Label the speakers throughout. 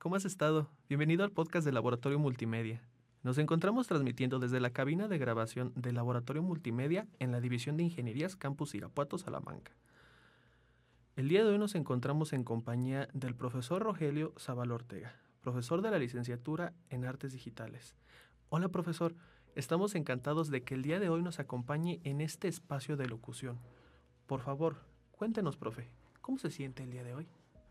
Speaker 1: ¿cómo has estado? Bienvenido al podcast de Laboratorio Multimedia. Nos encontramos transmitiendo desde la cabina de grabación del Laboratorio Multimedia en la División de Ingenierías Campus Irapuato, Salamanca. El día de hoy nos encontramos en compañía del profesor Rogelio Zavala Ortega, profesor de la licenciatura en Artes Digitales. Hola, profesor. Estamos encantados de que el día de hoy nos acompañe en este espacio de locución. Por favor, cuéntenos, profe, ¿cómo se siente el día de hoy?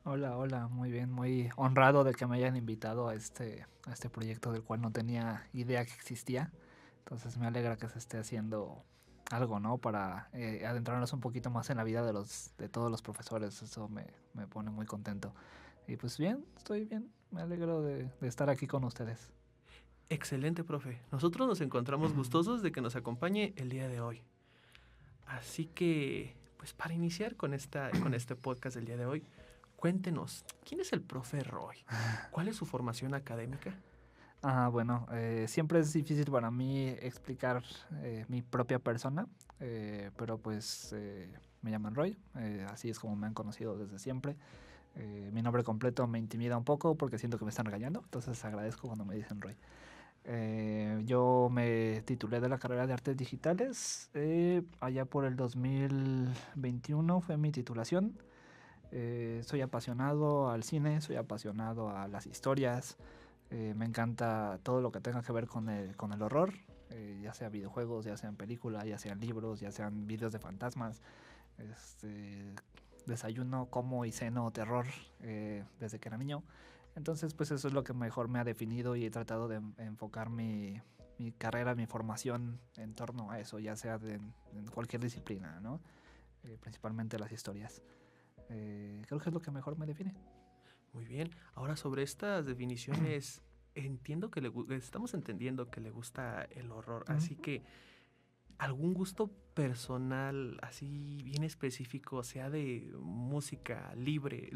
Speaker 2: Hola, muy bien, muy honrado de que me hayan invitado a este proyecto del cual no tenía idea que existía. Entonces me alegra que se esté haciendo algo, ¿no? Para adentrarnos un poquito más en la vida de todos los profesores. Eso me pone muy contento. Y pues bien, estoy bien. Me alegro de estar aquí con ustedes.
Speaker 1: Excelente, profe. Nosotros nos encontramos gustosos de que nos acompañe el día de hoy. Así que, pues para iniciar con este podcast del día de hoy, cuéntenos, ¿quién es el profe Roy? ¿Cuál es su formación académica?
Speaker 2: Bueno, siempre es difícil para mí explicar mi propia persona, pero pues me llaman Roy, así es como me han conocido desde siempre. Mi nombre completo me intimida un poco porque siento que me están regañando, entonces agradezco cuando me dicen Roy. Yo me titulé de la carrera de Artes Digitales, allá por el 2021 fue mi titulación. Soy apasionado al cine, soy apasionado a las historias, me encanta todo lo que tenga que ver con el horror, ya sea videojuegos, ya sean películas, ya sean libros, ya sean videos de fantasmas. Este, Desayuno, como y ceno terror desde que era niño. Entonces, pues eso es lo que mejor me ha definido y he tratado de enfocar mi carrera, mi formación en torno a eso, ya sea en cualquier disciplina, ¿no? Principalmente las historias. Creo que es lo que mejor me define.
Speaker 1: Muy bien. Ahora sobre estas definiciones, entiendo que estamos entendiendo que le gusta el horror, así que algún gusto personal así bien específico, sea de música libre,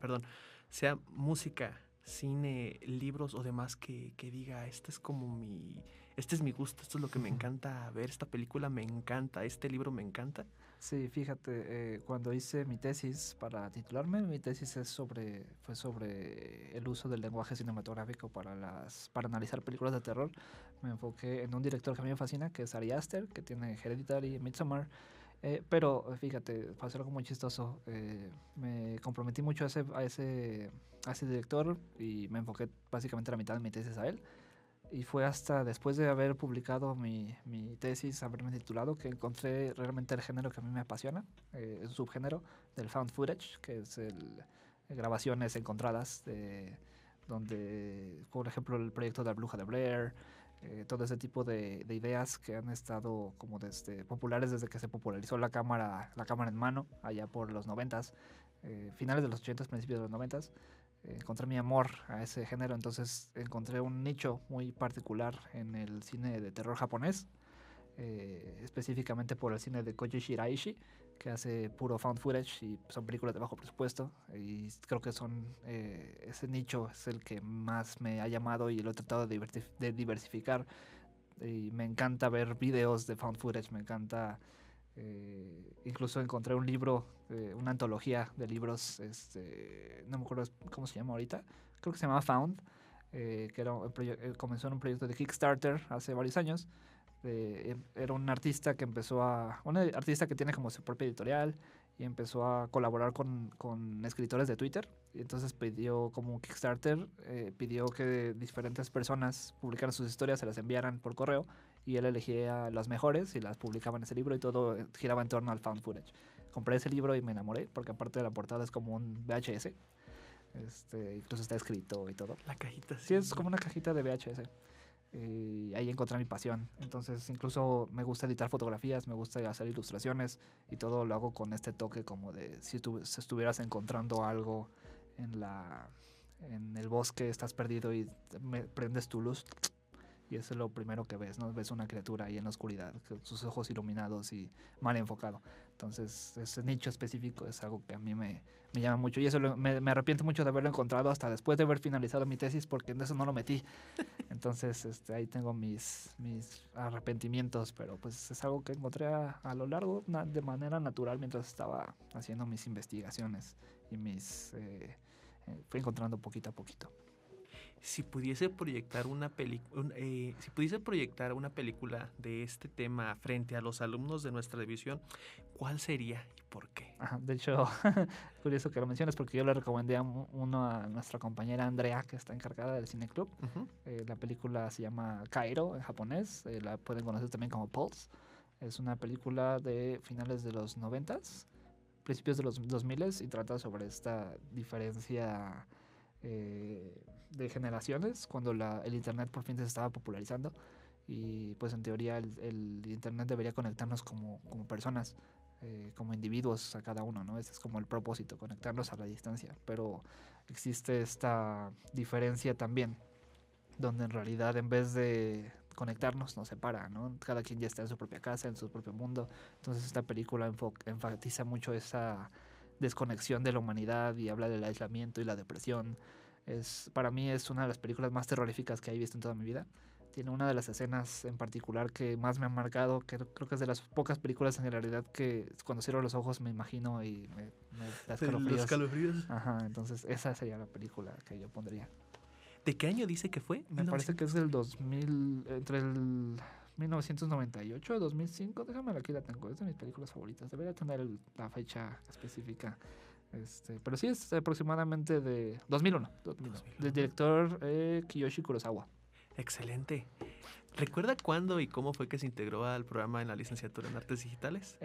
Speaker 1: perdón, sea música, cine, libros o demás que diga, este es mi gusto, esto es lo que me encanta ver, esta película me encanta, este libro me encanta.
Speaker 2: Sí, fíjate, cuando hice mi tesis para titularme, mi tesis fue sobre el uso del lenguaje cinematográfico para analizar películas de terror. Me enfoqué en un director que a mí me fascina, que es Ari Aster, que tiene Hereditary y Midsommar. Pero fíjate, pasó algo muy chistoso. Me comprometí mucho a ese director y me enfoqué básicamente la mitad de mi tesis a él. Y fue hasta después de haber publicado mi tesis, haberme titulado, que encontré realmente el género que a mí me apasiona, el subgénero del found footage, que es grabaciones encontradas, donde, por ejemplo, el proyecto de la Bruja de Blair, todo ese tipo de ideas que han estado como populares desde que se popularizó la cámara en mano, allá por los 90s, finales de los 80s, principios de los 90s. Encontré mi amor a ese género, entonces encontré un nicho muy particular en el cine de terror japonés, específicamente por el cine de Koji Shiraishi, que hace puro found footage y son películas de bajo presupuesto, y creo que ese nicho es el que más me ha llamado y lo he tratado de diversificar, y me encanta ver videos de found footage, me encanta. Incluso encontré un libro, una antología de libros, no me acuerdo cómo se llama ahorita, creo que se llamaba Found, que comenzó en un proyecto de Kickstarter hace varios años. Era un artista un artista que tiene como su propia editorial y empezó a colaborar con escritores de Twitter. Y entonces pidió como un Kickstarter, pidió que diferentes personas publicaran sus historias, se las enviaran por correo y él elegía las mejores y las publicaba en ese libro y todo giraba en torno al found footage. Compré ese libro y me enamoré porque aparte de la portada es como un VHS, incluso está escrito y todo.
Speaker 1: La cajita,
Speaker 2: Sí, es como una cajita de VHS. Ahí encontré mi pasión. Entonces, incluso me gusta editar fotografías, me gusta hacer ilustraciones y todo lo hago con este toque como de si tú estuvieras encontrando algo en en el bosque, estás perdido y prendes tu luz y eso es lo primero que ves, ¿no? Ves una criatura ahí en la oscuridad, con sus ojos iluminados y mal enfocado. Entonces, ese nicho específico es algo que a mí me llama mucho y eso me arrepiento mucho de haberlo encontrado hasta después de haber finalizado mi tesis porque en eso no lo metí. Entonces, ahí tengo mis arrepentimientos, pero pues es algo que encontré a lo largo de manera natural mientras estaba haciendo mis investigaciones y fui encontrando poquito a poquito.
Speaker 1: Si pudiese proyectar si pudiese proyectar una película de este tema frente a los alumnos de nuestra división, ¿cuál sería y por qué?
Speaker 2: Ajá, de hecho, curioso que lo menciones porque yo le recomendé uno a nuestra compañera Andrea, que está encargada del Cine Club.
Speaker 1: Ujú.
Speaker 2: La película se llama Kairo en japonés, la pueden conocer también como Pulse. Es una película de finales de los 90s, principios de los 2000s, y trata sobre esta diferencia de generaciones cuando el internet por fin se estaba popularizando, y pues en teoría el internet debería conectarnos como personas, como individuos a cada uno, ¿no? Ese es como el propósito, conectarnos a la distancia, pero existe esta diferencia también, donde en realidad en vez de conectarnos nos separa, ¿no? Cada quien ya está en su propia casa, en su propio mundo. Entonces esta película enfatiza mucho esa desconexión de la humanidad y habla del aislamiento y la depresión. Para mí es una de las películas más terroríficas que he visto en toda mi vida. Tiene una de las escenas en particular que más me ha marcado, que creo que es de las pocas películas en realidad que cuando cierro los ojos me imagino y me da
Speaker 1: Los
Speaker 2: escalofríos.
Speaker 1: escalofríos.
Speaker 2: Ajá, entonces esa sería la película que yo pondría.
Speaker 1: ¿De qué año dice que fue?
Speaker 2: Me parece que es del 2000, entre el 1998 y 2005. Déjame, aquí la tengo, es de mis películas favoritas. Debería tener la fecha específica. Pero sí es aproximadamente de 2001.
Speaker 1: 2001.
Speaker 2: Del director Kiyoshi Kurosawa.
Speaker 1: Excelente. ¿Recuerda cuándo y cómo fue que se integró al programa en la licenciatura en Artes Digitales?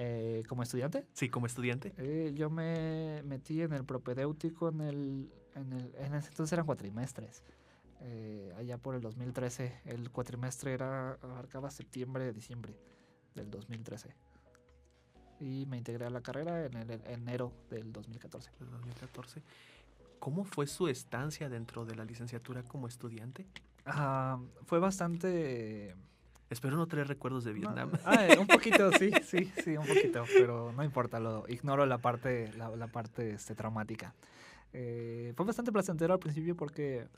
Speaker 2: Como estudiante,
Speaker 1: Sí, como estudiante.
Speaker 2: yo me metí en el propedéutico en ese entonces eran cuatrimestres. Allá por el 2013, el cuatrimestre abarcaba septiembre, diciembre del 2013. Y me integré a la carrera en enero del 2014.
Speaker 1: Del 2014. ¿Cómo fue su estancia dentro de la licenciatura como estudiante?
Speaker 2: Fue bastante...
Speaker 1: Espero no traer recuerdos de Vietnam.
Speaker 2: Un poquito, sí, un poquito, pero no importa, ignoro la parte traumática. Fue bastante placentero al principio porque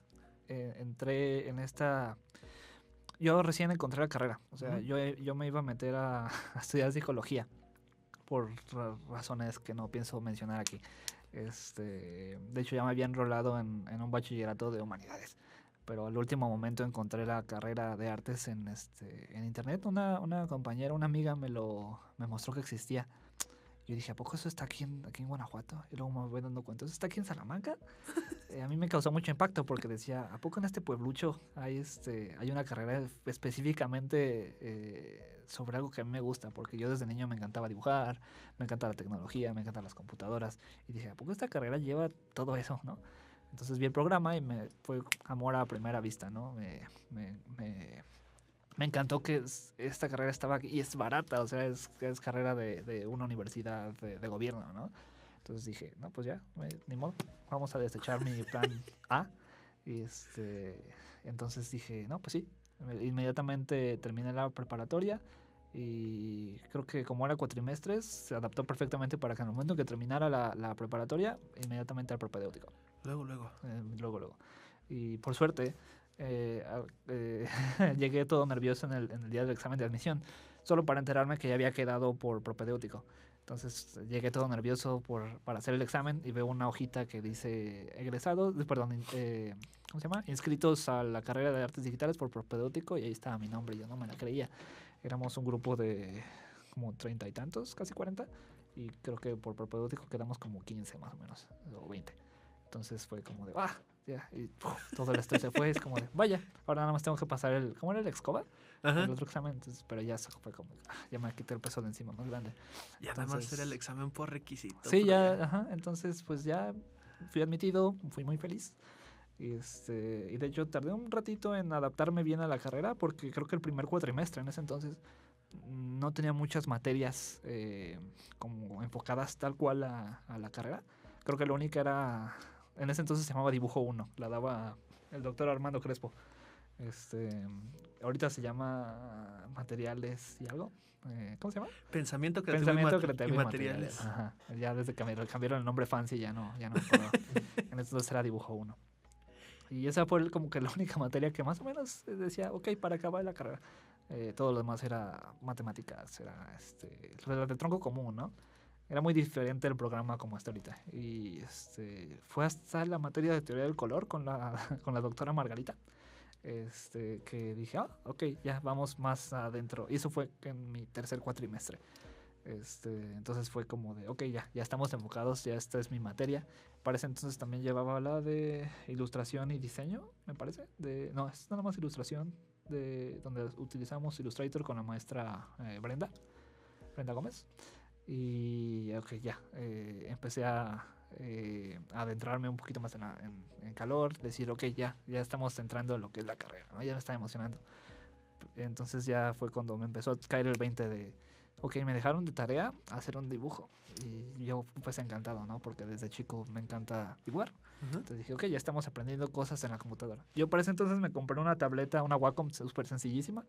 Speaker 2: entré en esta... Yo recién encontré la carrera, o sea, yo me iba a meter a estudiar psicología por razones que no pienso mencionar aquí. De hecho, ya me había enrolado en un bachillerato de humanidades, pero al último momento encontré la carrera de artes en internet. Una compañera, una amiga me mostró que existía. Yo dije, ¿a poco eso está aquí en Guanajuato? Y luego me voy dando cuenta, ¿eso está aquí en Salamanca? A mí me causó mucho impacto porque decía, ¿a poco en este pueblucho hay una carrera específicamente sobre algo que a mí me gusta? Porque yo desde niño me encantaba dibujar, me encanta la tecnología, me encantan las computadoras. Y dije, ¿a poco esta carrera lleva todo eso, no? Entonces vi el programa y me fue amor a primera vista, ¿no? Me encantó que esta carrera estaba aquí y es barata, o sea, es carrera de una universidad de gobierno, ¿no? Entonces dije, no, pues ya, ni modo, vamos a desechar mi plan A. Y entonces dije, no, pues sí. Inmediatamente terminé la preparatoria y creo que como era cuatrimestres, se adaptó perfectamente para que en el momento que terminara la preparatoria, inmediatamente al propedéutico.
Speaker 1: Luego.
Speaker 2: Y por suerte, llegué todo nervioso en el día del examen de admisión, solo para enterarme que ya había quedado por propedéutico. Entonces llegué todo nervioso para hacer el examen y veo una hojita que dice ¿cómo se llama? Inscritos a la carrera de artes digitales por propedéutico, y ahí estaba mi nombre. Yo no me la creía. Éramos un grupo de como 30 y tantos, casi 40, y creo que por propedéutico quedamos como 15 más o menos, o 20. Entonces fue como de, ya, y todo el estrés se fue. Es como de, vaya, ahora nada más tengo que pasar ¿cómo era el Excoba?
Speaker 1: Ajá.
Speaker 2: El otro examen. Entonces, pero ya fue como, ya me quité el peso de encima más grande.
Speaker 1: Ya nada más era el examen por requisito.
Speaker 2: Sí, ya, ajá. Entonces, pues ya fui admitido, fui muy feliz. Y de hecho tardé un ratito en adaptarme bien a la carrera, porque creo que el primer cuatrimestre en ese entonces no tenía muchas materias como enfocadas tal cual a la carrera. Creo que la única era, en ese entonces se llamaba Dibujo 1, la daba el doctor Armando Crespo. Ahorita se llama Materiales y algo. ¿Cómo se llama?
Speaker 1: Pensamiento creativo,
Speaker 2: creativo
Speaker 1: y materiales.
Speaker 2: Ajá. Ya desde que cambiaron el nombre fancy ya no me acuerdo. En ese entonces era Dibujo 1. Y esa fue como que la única materia que más o menos decía, ok, para acabar la carrera. Todo lo demás era matemáticas, era de tronco común, ¿no? Era muy diferente el programa como hasta ahorita. Y fue hasta la materia de teoría del color con la, con la doctora Margarita. Que dije, ok, ya vamos más adentro. Y eso fue en mi tercer cuatrimestre. Entonces fue como de, ok, ya estamos enfocados, ya esta es mi materia. Para ese entonces también llevaba la de ilustración y diseño, me parece. No, es nada más ilustración, donde utilizamos Illustrator con la maestra Brenda Gómez. Y ok, ya empecé a adentrarme un poquito más en calor, decir, ok, ya estamos entrando en lo que es la carrera, ¿no? Ya me está emocionando. Entonces ya fue cuando me empezó a caer el 20 de, ok, me dejaron de tarea hacer un dibujo. Y yo pues encantado, ¿no? Porque desde chico me encanta dibujar. Entonces dije, ok, ya estamos aprendiendo cosas en la computadora. Yo para ese entonces me compré una tableta, una Wacom súper sencillísima,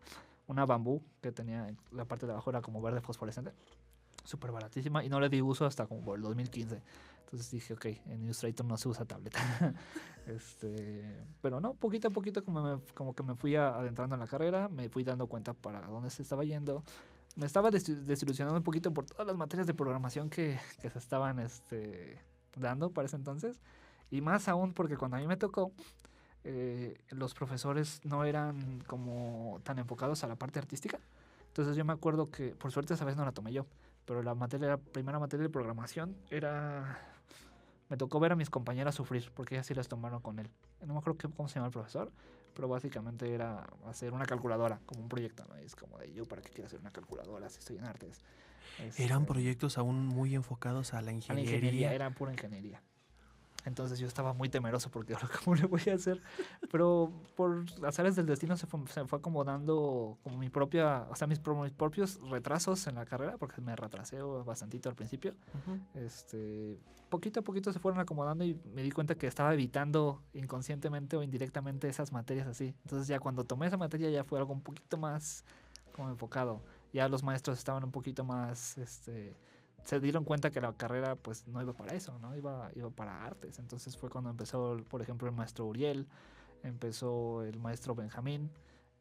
Speaker 2: una Bamboo que tenía la parte de abajo era como verde fosforescente, súper baratísima, y no le di uso hasta como por el 2015. Entonces dije, ok, en Illustrator no se usa tableta. Pero no, poquito a poquito como que me fui adentrando en la carrera, me fui dando cuenta para dónde se estaba yendo. Me estaba desilusionando un poquito por todas las materias de programación que se estaban dando para ese entonces. Y más aún porque cuando a mí me tocó, los profesores no eran como tan enfocados a la parte artística. Entonces yo me acuerdo que, por suerte esa vez no la tomé yo, pero la primera materia de programación me tocó ver a mis compañeras sufrir, porque ellas sí las tomaron con él. No me acuerdo cómo se llama el profesor, pero básicamente era hacer una calculadora, como un proyecto, ¿no? Es como de, yo para qué quiero hacer una calculadora si estoy en artes.
Speaker 1: Eran proyectos aún muy enfocados a la ingeniería.
Speaker 2: Era pura ingeniería. Entonces yo estaba muy temeroso porque ahora cómo le voy a hacer. Pero por azares del destino se fue acomodando como mis propios retrasos en la carrera, porque me retrasé bastantito al principio. Poquito a poquito se fueron acomodando y me di cuenta que estaba evitando inconscientemente o indirectamente esas materias así. Entonces ya cuando tomé esa materia ya fue algo un poquito más como enfocado. Ya los maestros estaban un poquito más se dieron cuenta que la carrera pues no iba para eso, ¿no? Iba para artes. Entonces fue cuando empezó, por ejemplo, el maestro Uriel, empezó el maestro Benjamín,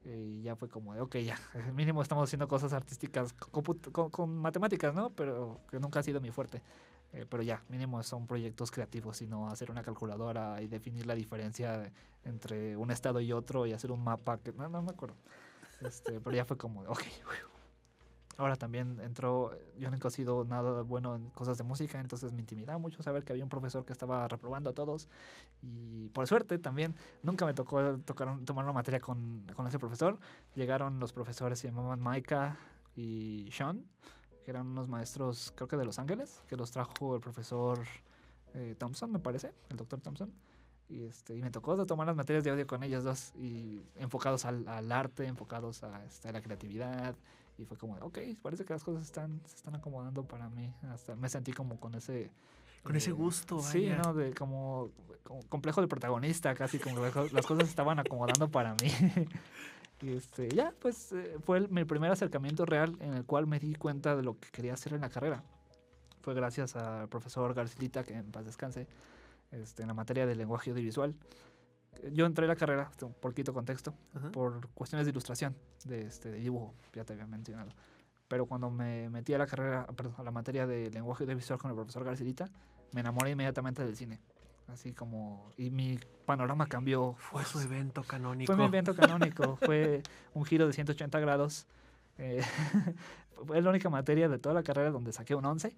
Speaker 2: y ya fue como de, ok, ya, mínimo estamos haciendo cosas artísticas con matemáticas, ¿no? Pero que nunca ha sido mi fuerte. Pero ya, mínimo son proyectos creativos, sino hacer una calculadora y definir la diferencia entre un estado y otro y hacer un mapa, que no me acuerdo. Pero ya fue como de, ok, ahora también yo nunca he sido nada bueno en cosas de música, entonces me intimidaba mucho saber que había un profesor que estaba reprobando a todos. Y por suerte también nunca me tocó tomar una materia con ese profesor. Llegaron los profesores, se llamaban Maika y Sean, que eran unos maestros, creo que de Los Ángeles, que los trajo el profesor Thompson, me parece, el doctor Thompson. Y me tocó tomar las materias de audio con ellos dos, y enfocados al arte, enfocados a la creatividad. Y fue como, ok, parece que las cosas se están acomodando para mí. Hasta me sentí como con ese...
Speaker 1: Con ese gusto,
Speaker 2: sí, ¿no? De como complejo de protagonista, casi como las cosas se estaban acomodando para mí. Y ya, pues fue mi primer acercamiento real en el cual me di cuenta de lo que quería hacer en la carrera. Fue gracias al profesor Garcilita, que en paz descanse, en la materia de lenguaje audiovisual. Yo entré a la carrera, un poquito contexto, por cuestiones de ilustración, de dibujo, ya te había mencionado. Pero cuando me metí a la carrera, perdón, a la materia de lenguaje audiovisual con el profesor Garcilita, me enamoré inmediatamente del cine. Así como... Y mi panorama cambió.
Speaker 1: Fue su evento canónico.
Speaker 2: Fue mi evento canónico. Fue un giro de 180 grados. Fue la única materia de toda la carrera donde saqué un 11.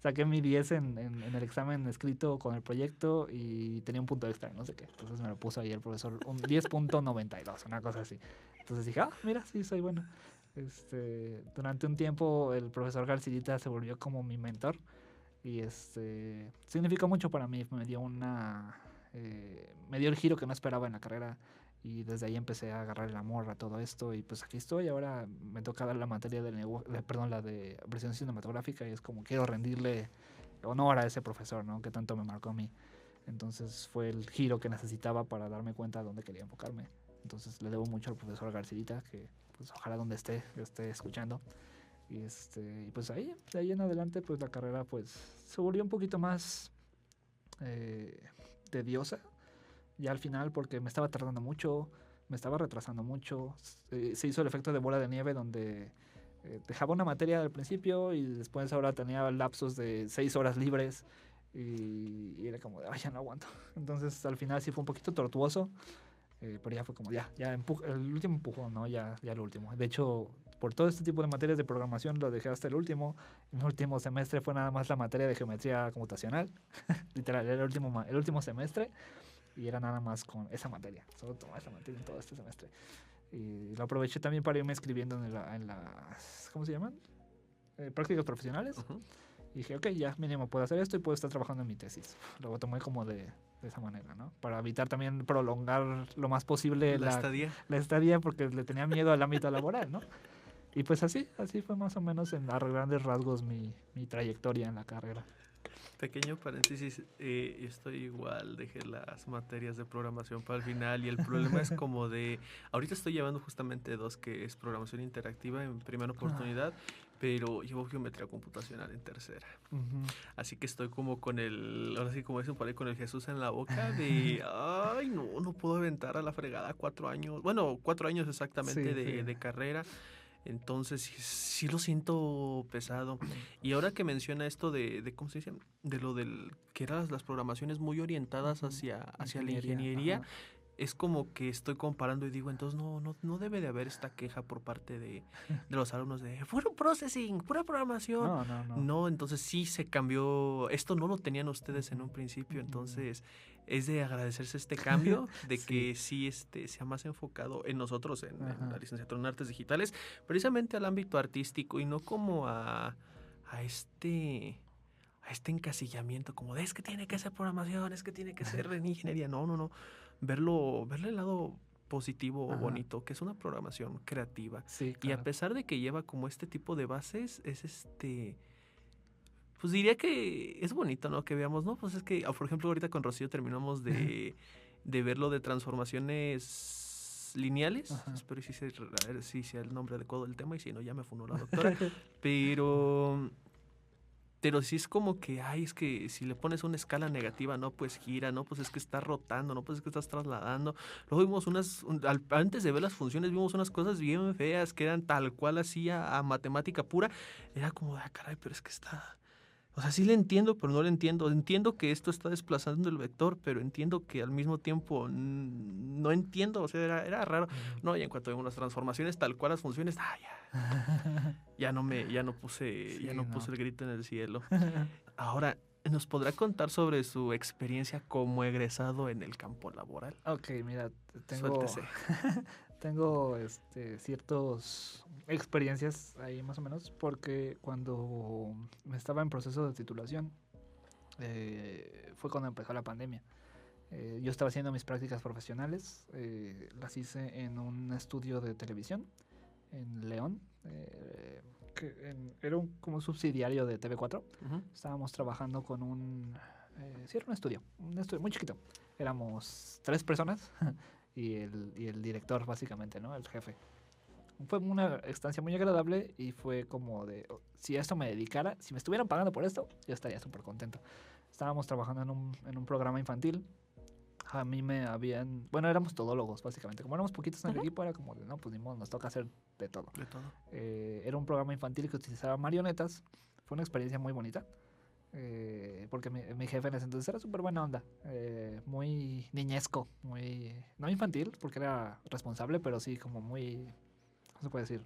Speaker 2: Saqué mi 10 en el examen escrito con el proyecto y tenía un punto extra, no sé qué. Entonces me lo puso ahí el profesor, un 10.92, una cosa así. Entonces dije, mira, sí, soy bueno. Durante un tiempo el profesor Garcilita se volvió como mi mentor y significó mucho para mí. Me dio me dio el giro que no esperaba en la carrera. Y desde ahí empecé a agarrar el amor a todo esto. Y pues aquí estoy. Ahora me toca dar la materia la de apreciación cinematográfica. Y es como quiero rendirle honor a ese profesor, ¿no? Que tanto me marcó a mí. Entonces fue el giro que necesitaba para darme cuenta de dónde quería enfocarme. Entonces le debo mucho al profesor Garcilita, que pues ojalá donde esté escuchando. Y pues de ahí en adelante pues la carrera pues se volvió un poquito más tediosa. Ya al final, porque me estaba tardando mucho, me estaba retrasando mucho. Se hizo el efecto de bola de nieve donde dejaba una materia al principio y después ahora tenía lapsos de 6 horas libres y era como de, ay, ya no aguanto. Entonces al final sí fue un poquito tortuoso, pero ya fue como, el último empujón, ¿no? Ya el último. De hecho, por todo este tipo de materias de programación lo dejé hasta el último. Mi último semestre fue nada más la materia de geometría computacional. Literal, era el último semestre y era nada más con esa materia. Solo tomé esa materia en todo este semestre. Y lo aproveché también para irme escribiendo en las, ¿cómo se llaman? Prácticas profesionales.
Speaker 1: Ujú.
Speaker 2: Y dije, ok, ya mínimo puedo hacer esto y puedo estar trabajando en mi tesis. Lo tomé como de esa manera, ¿no? Para evitar también prolongar lo más posible
Speaker 1: La estadía.
Speaker 2: la estadía porque le tenía miedo al ámbito laboral, ¿no? Y pues así fue más o menos a grandes rasgos mi trayectoria en la carrera.
Speaker 1: Pequeño paréntesis, yo estoy igual, dejé las materias de programación para el final y el problema es como de, ahorita estoy llevando justamente dos, que es programación interactiva en primera oportunidad, pero llevo geometría computacional en tercera.
Speaker 2: Ujú.
Speaker 1: Así que estoy como con ahora sí como dicen por ahí, con el Jesús en la boca de, ay, no puedo aventar a la fregada 4 años, bueno, 4 años exactamente
Speaker 2: Sí, sí.
Speaker 1: de carrera. Entonces sí lo siento pesado. Y ahora que menciona esto de ¿cómo se dice? De lo del que eran las programaciones muy orientadas
Speaker 2: Ujú.
Speaker 1: hacia la ingeniería,
Speaker 2: Ajá.
Speaker 1: es como que estoy comparando y digo, entonces no debe de haber esta queja por parte de los alumnos de puro processing, pura programación.
Speaker 2: No.
Speaker 1: No, entonces sí se cambió. Esto no lo tenían ustedes en un
Speaker 2: Ujú.
Speaker 1: principio,
Speaker 2: Ujú.
Speaker 1: entonces es de agradecerse este cambio, de
Speaker 2: Sí.
Speaker 1: que sí sea más enfocado en nosotros, en la
Speaker 2: Ajá.
Speaker 1: licenciatura en artes digitales, precisamente al ámbito artístico y no como a este encasillamiento, como de es que tiene que ser programación, es que tiene que ser en ingeniería. No. Verle el lado positivo o
Speaker 2: Ajá.
Speaker 1: bonito, que es una programación creativa.
Speaker 2: Sí,
Speaker 1: Y a
Speaker 2: claro.
Speaker 1: pesar de que lleva como este tipo de bases, es pues diría que es bonito, ¿no? Que veamos, ¿no? Pues es que, por ejemplo, ahorita con Rocío terminamos de ver lo de transformaciones lineales.
Speaker 2: Ajá.
Speaker 1: Espero si sea el nombre adecuado del tema y si no, ya me funó la doctora. Pero sí es como que, ay, es que si le pones una escala negativa, no, pues gira, no, pues es que estás rotando, no, pues es que estás trasladando. Luego vimos antes de ver las funciones, vimos unas cosas bien feas que eran tal cual así a matemática pura. Era como, ah, caray, pero es que está. O sea, sí le entiendo, pero no le entiendo. Entiendo que esto está desplazando el vector, pero entiendo que al mismo tiempo no entiendo. O sea, era raro. No, y en cuanto vimos las transformaciones, tal cual las funciones, ya no puse
Speaker 2: Sí, no.
Speaker 1: el grito en el cielo. Ahora, ¿nos podrá contar sobre su experiencia como egresado en el campo laboral?
Speaker 2: Ok, mira,
Speaker 1: Suéltese.
Speaker 2: tengo ciertas experiencias ahí más o menos, porque cuando estaba en proceso de titulación, fue cuando empezó la pandemia. Yo estaba haciendo mis prácticas profesionales, las hice en un estudio de televisión en León, era como subsidiario de TV4.
Speaker 1: Ujú.
Speaker 2: Estábamos trabajando con sí, era un estudio muy chiquito. Éramos 3 personas y el director, básicamente, ¿no? El jefe. Fue una estancia muy agradable y fue como de, si a esto me dedicara, si me estuvieran pagando por esto, yo estaría súper contento. Estábamos trabajando en un programa infantil. A mí bueno, éramos todólogos, básicamente. Como éramos poquitos en el equipo, era como de, no, pues ni modo, nos toca hacer de todo.
Speaker 1: De todo.
Speaker 2: Era un programa infantil que utilizaba marionetas. Fue una experiencia muy bonita. Porque mi jefe en ese entonces era súper buena onda. Muy niñesco, no infantil, porque era responsable, pero sí como muy, ¿cómo se puede decir?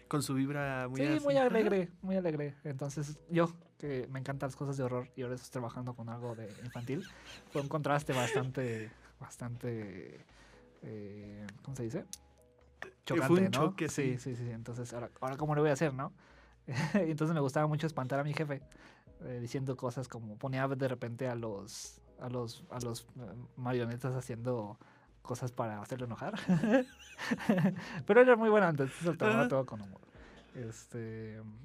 Speaker 1: Con su vibra muy
Speaker 2: Sí,
Speaker 1: así.
Speaker 2: muy alegre, muy alegre. Entonces yo, que me encantan las cosas de horror y ahora estoy trabajando con algo de infantil, fue un contraste bastante, ¿cómo se dice? Chocante,
Speaker 1: Fue un
Speaker 2: ¿no?
Speaker 1: choque,
Speaker 2: Sí. Entonces, ahora ¿cómo lo voy a hacer, no? Entonces me gustaba mucho espantar a mi jefe, diciendo cosas como ponía de repente a los marionetas haciendo cosas para hacerlo enojar. Pero era muy bueno, entonces lo tomaba todo con humor.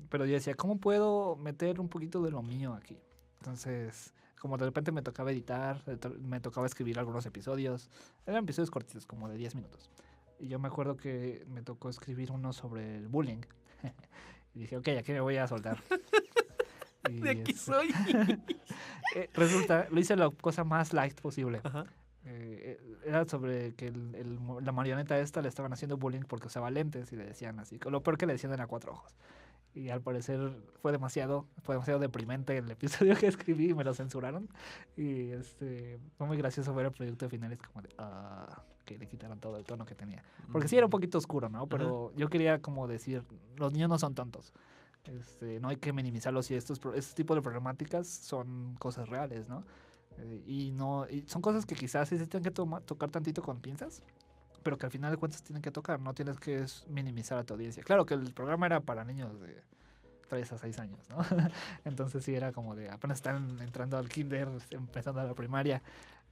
Speaker 2: Pero yo decía, ¿cómo puedo meter un poquito de lo mío aquí? Entonces, como de repente me tocaba editar, me tocaba escribir algunos episodios. Eran episodios cortitos, como de 10 minutos. Y yo me acuerdo que me tocó escribir uno sobre el bullying. Y dije, ok, aquí me voy a soltar. Y
Speaker 1: De aquí soy.
Speaker 2: resulta, lo hice la cosa más light posible.
Speaker 1: Ajá.
Speaker 2: Era sobre que la marioneta esta le estaban haciendo bullying porque usaba lentes y le decían así. Lo peor que le decían era 4 ojos. Y al parecer fue demasiado deprimente el episodio que escribí y me lo censuraron. Y fue muy gracioso ver el proyecto final. Es como de, que le quitaron todo el tono que tenía. Porque sí era un poquito oscuro, ¿no? Pero yo quería como decir, los niños no son tontos. No hay que minimizarlos y este tipo de problemáticas son cosas reales, ¿no? Y son cosas que quizás sí se tienen que tocar tantito con pinzas, pero que al final de cuentas tienen que tocar, no tienes que minimizar a tu audiencia. Claro que el programa era para niños de 3 a 6 años, ¿no? Entonces sí era como de apenas están entrando al kinder, empezando a la primaria,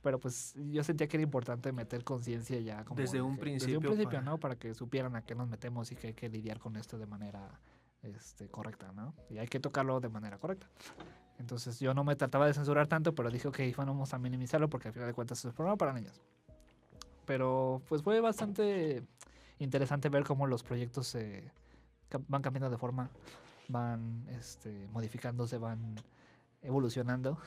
Speaker 2: pero pues yo sentía que era importante meter conciencia ya como
Speaker 1: desde un principio,
Speaker 2: ¿no? Para que supieran a qué nos metemos y que hay que lidiar con esto de manera correcta, ¿no? Y hay que tocarlo de manera correcta. Entonces yo no me trataba de censurar tanto, pero dije, ok, vamos a minimizarlo porque al final de cuentas es un programa para niños. Pero pues fue bastante interesante ver cómo los proyectos van cambiando de forma, van modificándose, van evolucionando.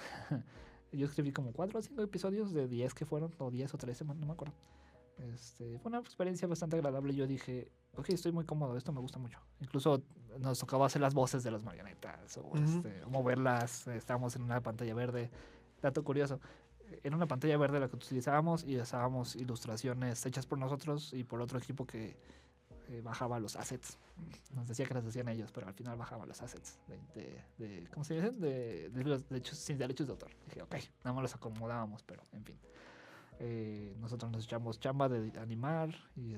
Speaker 2: Yo escribí como 4 o 5 episodios de 10 que fueron, o 10 o 13, no me acuerdo. Fue una experiencia bastante agradable. Yo dije, ok, estoy muy cómodo, esto me gusta mucho. Incluso nos tocaba hacer las voces de las marionetas o moverlas. Estábamos en una pantalla verde. Dato curioso, en una pantalla verde la que utilizábamos y usábamos ilustraciones hechas por nosotros y por otro equipo que bajaba los assets. Nos decía que las hacían ellos, pero al final bajaba los assets de ¿cómo se dicen? Sin derechos de autor. Dije, ok, nada más los acomodábamos, pero en fin. Nosotros nos echamos chamba de animar y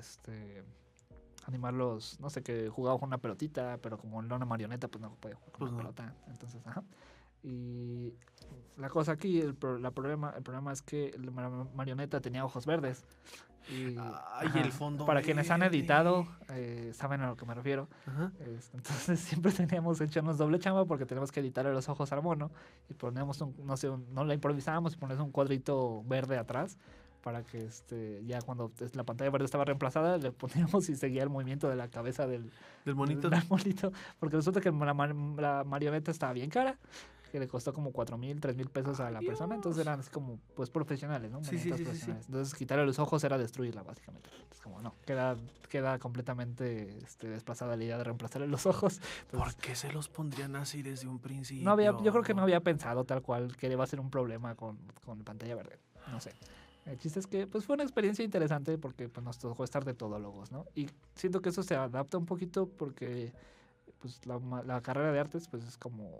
Speaker 2: animar los, no sé, que jugaba con una pelotita, pero como no una marioneta, pues no podía jugar con una pelota. Entonces, y la cosa aquí, el problema es que la marioneta tenía ojos verdes. Y
Speaker 1: el fondo
Speaker 2: para quienes han editado saben a lo que me refiero. Entonces siempre teníamos echarnos doble chamba porque tenemos que editarle los ojos al mono y ponemos no la improvisábamos y ponemos un cuadrito verde atrás para que ya cuando la pantalla verde estaba reemplazada le poníamos y seguía el movimiento de la cabeza del
Speaker 1: monito.
Speaker 2: Porque resulta que la marioneta estaba bien cara, que le costó como 4,000, 3,000 pesos a la persona. Entonces eran así como, pues, profesionales, ¿no?
Speaker 1: Sí.
Speaker 2: Entonces quitarle los ojos era destruirla, básicamente. Entonces, como no, queda completamente desplazada la idea de reemplazarle los ojos. Entonces,
Speaker 1: ¿por qué se los pondrían así desde un principio?
Speaker 2: Yo creo que no había pensado tal cual que iba a ser un problema con pantalla verde. No sé. El chiste es que pues fue una experiencia interesante porque pues, nos tocó estar de todólogos, ¿no? Y siento que eso se adapta un poquito porque pues la carrera de artes pues es como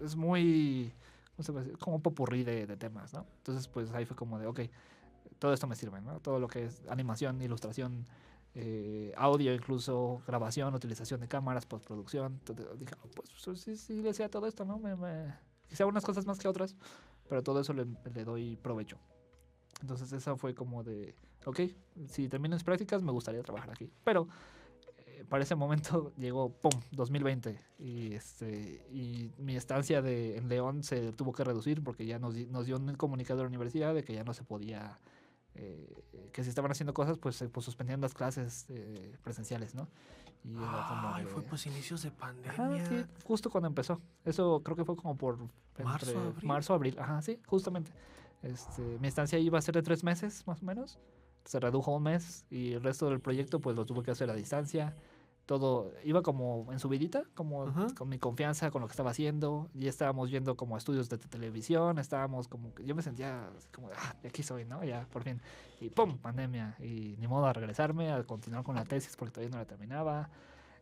Speaker 2: es muy, ¿cómo se puede decir? Como un popurrí de temas, ¿no? Entonces pues ahí fue como de, ok, todo esto me sirve, ¿no? Todo lo que es animación, ilustración, audio, incluso grabación, utilización de cámaras, postproducción. Entonces dije, pues sí le hacía todo esto, ¿no? Quizá unas cosas más que otras, pero todo eso le doy provecho. Entonces esa fue como de, ok, si termino mis prácticas me gustaría trabajar aquí. Pero para ese momento llegó, ¡pum!, 2020 y mi estancia en León se tuvo que reducir porque ya nos dio un comunicado de la universidad de que ya no se podía, que si estaban haciendo cosas pues suspendían las clases presenciales, ¿no? Y era como
Speaker 1: fue pues inicios de pandemia.
Speaker 2: Sí, justo cuando empezó. Eso creo que fue como por marzo, abril. Sí, justamente. Mi estancia iba a ser de 3 meses, más o menos. Se redujo a 1 mes y el resto del proyecto pues lo tuve que hacer a distancia. Todo iba como en subidita, como con mi confianza, con lo que estaba haciendo. Ya estábamos viendo como estudios de televisión, estábamos como que yo me sentía como de, aquí soy, ¿no? Ya, por fin. Y ¡pum!, pandemia. Y ni modo a regresarme, a continuar con la tesis porque todavía no la terminaba.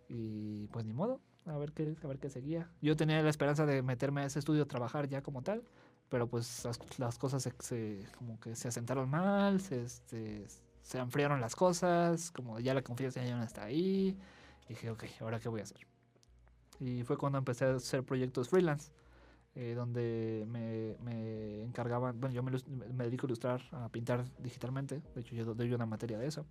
Speaker 2: Y pues ni modo, a ver qué seguía. Yo tenía la esperanza de meterme a ese estudio a trabajar ya como tal, pero pues las cosas como que se asentaron mal, se enfriaron las cosas, como ya la confianza ya no está ahí. Y dije, ok, ¿ahora qué voy a hacer? Y fue cuando empecé a hacer proyectos freelance, donde me encargaban, bueno, yo me dedico a ilustrar, a pintar digitalmente, de hecho yo doy una materia de eso.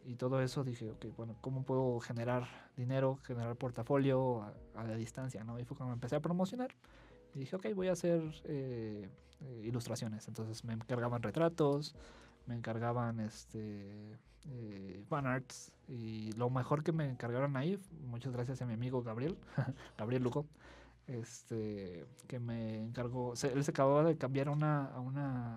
Speaker 2: Y todo eso dije, ok, bueno, ¿cómo puedo generar dinero, generar portafolio a la distancia, ¿no? Y fue cuando me empecé a promocionar y dije, ok, voy a hacer ilustraciones. Entonces me encargaban retratos, me encargaban fanarts, y lo mejor que me encargaron ahí, muchas gracias a mi amigo Gabriel, Gabriel Luco, que me encargó, él se acababa de cambiar a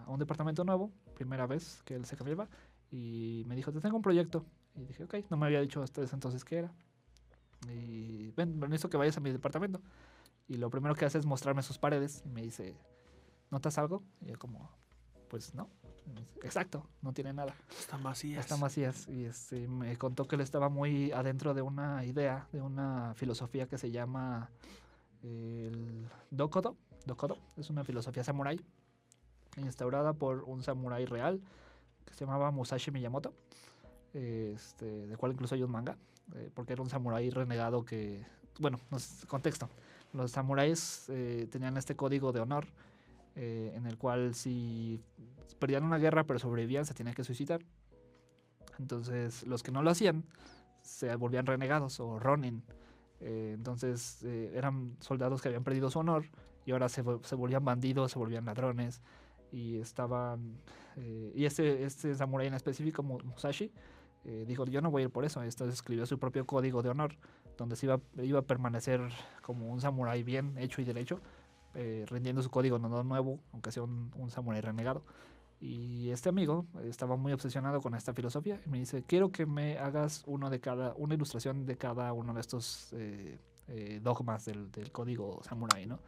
Speaker 2: un departamento nuevo, primera vez que él se cambiaba, y me dijo, te tengo un proyecto. Y dije, ok, no me había dicho hasta ese entonces qué era. y ven, necesito que vayas a mi departamento. Y lo primero que hace es mostrarme sus paredes y me dice, ¿notas algo? Y yo como, pues no. Y me dice, exacto, no tiene nada.
Speaker 1: Están vacías.
Speaker 2: Están vacías. Y me contó que él estaba muy adentro de una idea, de una filosofía que se llama el Dokodo. Dokodo es una filosofía samurái instaurada por un samurái real que se llamaba Musashi Miyamoto, de cual incluso hay un manga, porque era un samurái renegado que, bueno, contexto, los samuráis tenían este código de honor en el cual si perdían una guerra pero sobrevivían se tenían que suicidar. Entonces los que no lo hacían se volvían renegados o ronin. Entonces eran soldados que habían perdido su honor y ahora se volvían bandidos, se volvían ladrones y estaban... y este samurái en específico, Musashi, dijo, yo no voy a ir por eso. Entonces escribió su propio código de honor, donde se iba a permanecer como un samurái bien hecho y derecho, rindiendo su código de honor nuevo, aunque sea un samurái renegado. Y este amigo estaba muy obsesionado con esta filosofía y me dice, quiero que me hagas una ilustración de cada uno de estos dogmas del código samurái, ¿no?